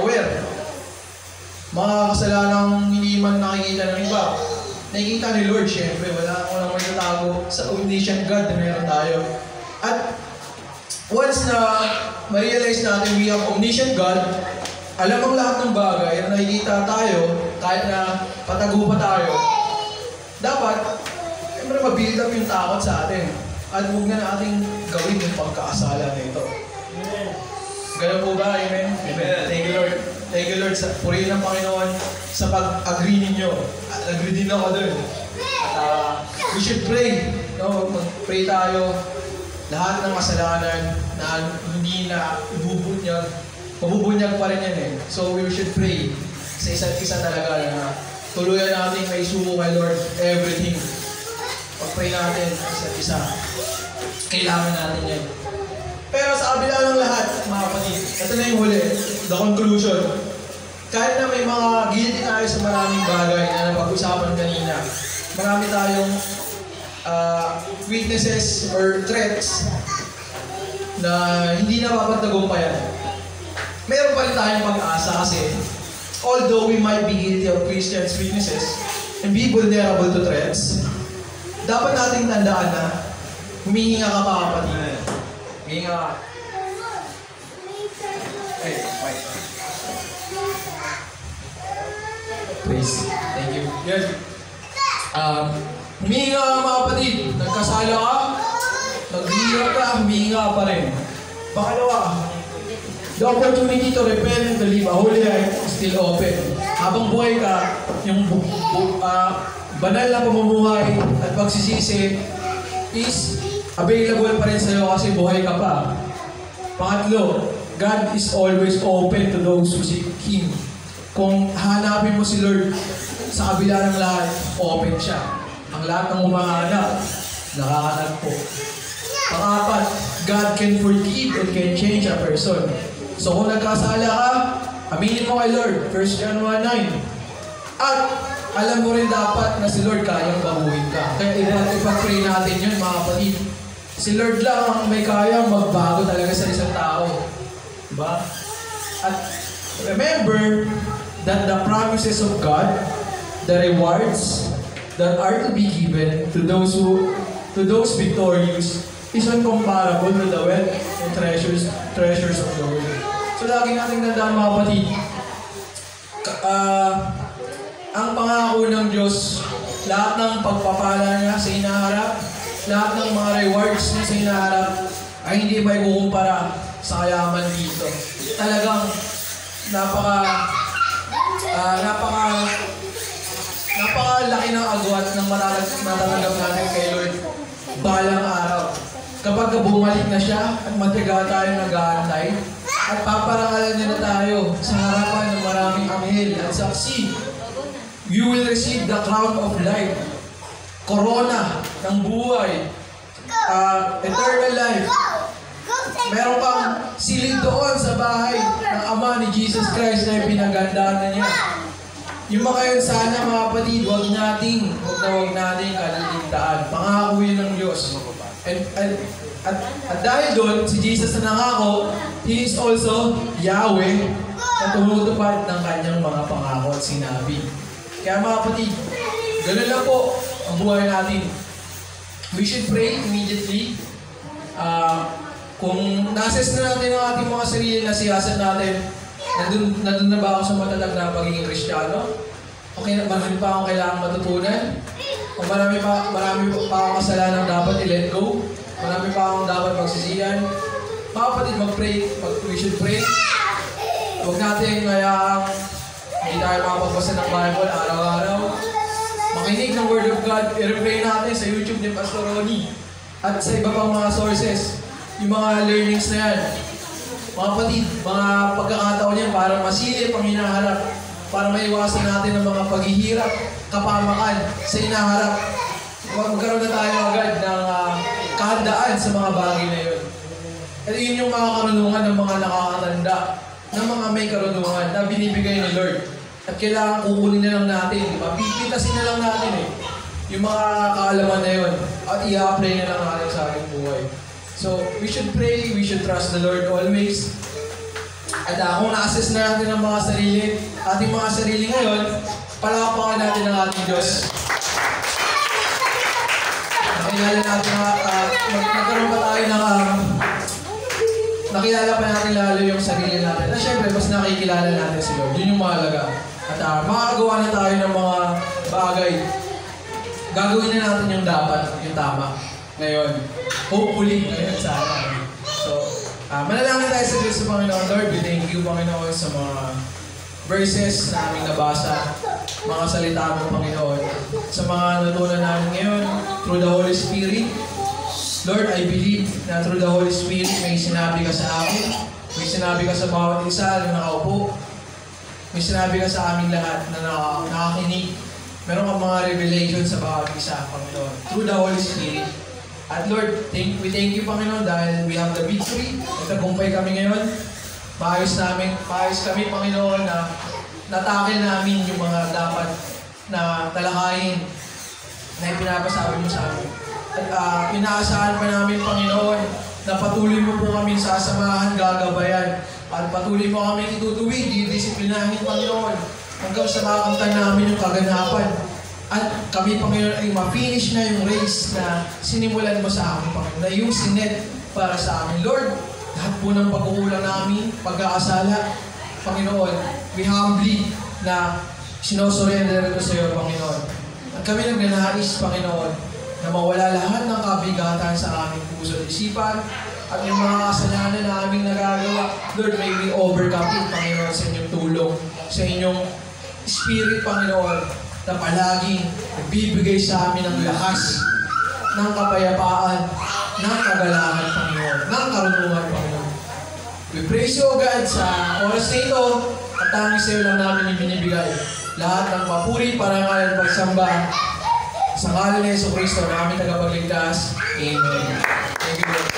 aware. Mga kasalanang hindi man nakikita ng iba. Nakikita ni Lord, syempre, walang sa omniscient God na meron tayo. At once na ma-realize natin we have omniscient God, alam ang lahat ng bagay na nakikita tayo, kahit na patago pa tayo, dapat, siyempre mag-build up yung takot sa atin. At huwag na nating gawin yung pagkakasala na ito. Ganun po ba? Amen? Amen. Thank you, Lord. Thank you, Lord. Purihin ng Panginoon sa pag-agree ninyo. At agree din ako dun. We should pray. No? Mag-pray tayo. Lahat ng kasalanan na hindi na ibubunyag, mabubunyag pa rin yan eh. So we should pray sa isa't isa talaga na tuluyan natin may suko kay Lord everything. Pag-pray natin sa isa't isa. Kailangan natin yan. Pero sa kabila ng lahat, mga kapatid, ito na yung huli, the conclusion. Kahit na may mga guilty tayo sa maraming bagay na napag-usapan kanina, marami tayong weaknesses or threats na hindi napapagtagumpayan. Meron pa rin tayong pag-asa kasi although we might be guilty of Christians' weaknesses and be vulnerable to threats, dapat nating tandaan na humihinga ka pa kapatid. Humihinga ka. Hey, wait. Please. Thank you. Yes. Humihinga ka mga kapatid. Nagkasala ka, naghihirap ka, humihinga ka pa rin. Pangalawa, the opportunity to repent and to live a holy life is still open. Habang buhay ka, yung banal na pamumuhay at pagsisisi is available pa rin sa'yo kasi buhay ka pa. Pangatlo, God is always open to those who seek Him. Kung hanapin mo si Lord sa kabila ng lahat, open siya. Ang lahat ng umahanap, nakakanagpo. Pangapat, God can forgive and can change a person. So kung nagkasala ka, aminin mo kay Lord, 1 John 1:9. At alam mo rin dapat na si Lord kayang baguhin ka. Kaya ipag-pray natin yun mga kapatid. Si Lord lang ang may kayang magbago talaga sa isang tao. Diba? At remember that the promises of God, the rewards that are to be given to those victorious is uncomparable to the wealth and treasures of the world. So lagi natin tandaan mga kapatid, ang pangako ng Diyos, lahat ng pagpapala niya sa inaharap, lahat ng mga rewards niya sa inaharap, ay hindi may kukumpara sa kayaman dito. Talagang napakalaki ng agwat ng matatanggap natin kay Lord balang araw. Kapag bumalik na siya at matiga tayo nag-aantay, at paparangalan niya na tayo sa harapan ng maraming anghel at saksi, you will receive the crown of life, corona ng buhay, eternal life. Meron pang silid doon sa bahay ng Ama ni Jesus Christ na ipinagandaan na niya. Yung mga yun sana mga kapatid, huwag nating kaliligtaan. Pangako yun ng Diyos. At dahil doon, si Jesus na nangako, He is also Yahweh na tumutupad ng kanyang mga pangako at sinabi. Kaya mga kapatid, ganun lang po ang buhay natin. We should pray immediately. Kung na-assess na natin ang ating mga sarili na siyasat natin, nandun na ba ako sa matatag na pagiging Kristiyano? Okay, marami pa akong kailangan matutunan? O marami pa akong kasalanan dapat i-let go? Marami pa akong dapat magsisiyan? Mga kapatid, we should pray. Huwag natin kaya hindi tayo makapagbasa ng Bible araw-araw. Makinig ng Word of God, i-replay natin sa YouTube ni Pastor Ronnie at sa iba pang mga sources. Yung mga learnings na yan. Mga kapatid, mga pagkakataon yan para masilip ang hinaharap, para maiwasan natin ang mga paghihirap, kapamakan sa hinaharap. Magkaroon na tayo agad ng kahandaan sa mga bagay na yun. At yun yung mga karunungan ng mga nakakatanda, ng mga may karunungan na binibigay ni Lord. At kailangan kukunin na lang natin, pipitasin na lang natin yung mga kaalaman na yun at i-apply na lang natin sa ating buhay. So, we should pray, we should trust the Lord always. At kung na-assess na natin ang ating mga sarili ngayon, palakpakan natin ang ating Diyos. makilala natin nagkaroon pa tayo ng nakilala pa natin lalo yung sarili natin. At syempre, mas nakikilala natin si Lord. Yun yung mahalaga. At makakagawa na tayo ng mga bagay. Gagawin na natin yung dapat, yung tama. Ngayon, hopefully, ngayon sana. So, manalangin tayo sa Diyos sa Panginoon. Lord, we thank you, Panginoon, sa mga verses na aming nabasa, mga salita mo, Panginoon. Sa mga natutunan namin ngayon, through the Holy Spirit. Lord, I believe na through the Holy Spirit, may sinabi ka sa akin, may sinabi ka sa bawat isa na nakaupo, may sinabi ka sa aming lahat na nakakinig. Meron kang mga revelation sa bawat isa, Panginoon, through the Holy Spirit. At Lord, we thank you, Panginoon, dahil we have the victory. Nagtagumpay kami ngayon. Paayos kami, Panginoon, na natakil namin yung mga dapat na talakayin na ipinapasabi mo sa amin. At inaasahan pa namin, Panginoon, na patuloy mo po kami sasamahan, gagabayan. At patuloy mo kami itutuwid, didisiplinahin, Panginoon, hanggang sa makamtan namin yung kaganapan. At kami, Panginoon, ay ma-finish na yung race na sinimulan mo sa amin, Panginoon, na yung sinet para sa amin. Lord, lahat po ng pagkukulang namin, pag-aasala, Panginoon, we humbly na sinosurrender ito sa iyo, Panginoon. At kami nagnanais, Panginoon, na mawala lahat ng kabigatan sa aming puso at isipan at yung mga kasalanan na aming nagagawa. Lord, may we overcome it, Panginoon, sa inyong tulong, sa inyong Spirit, Panginoon, na palaging nagbibigay sa amin ng lakas, ng kapayapaan, ng kagalahan, Panginoon, ng karunungan, Panginoon. We praise you, God, sa oras na ito at tanging sa iyo lang namin ibinibigay lahat ng papuri, parangal at pagsamba sa ngalan ni Jesu Cristo na aming tagapagligtas. Amen. Thank you, Lord.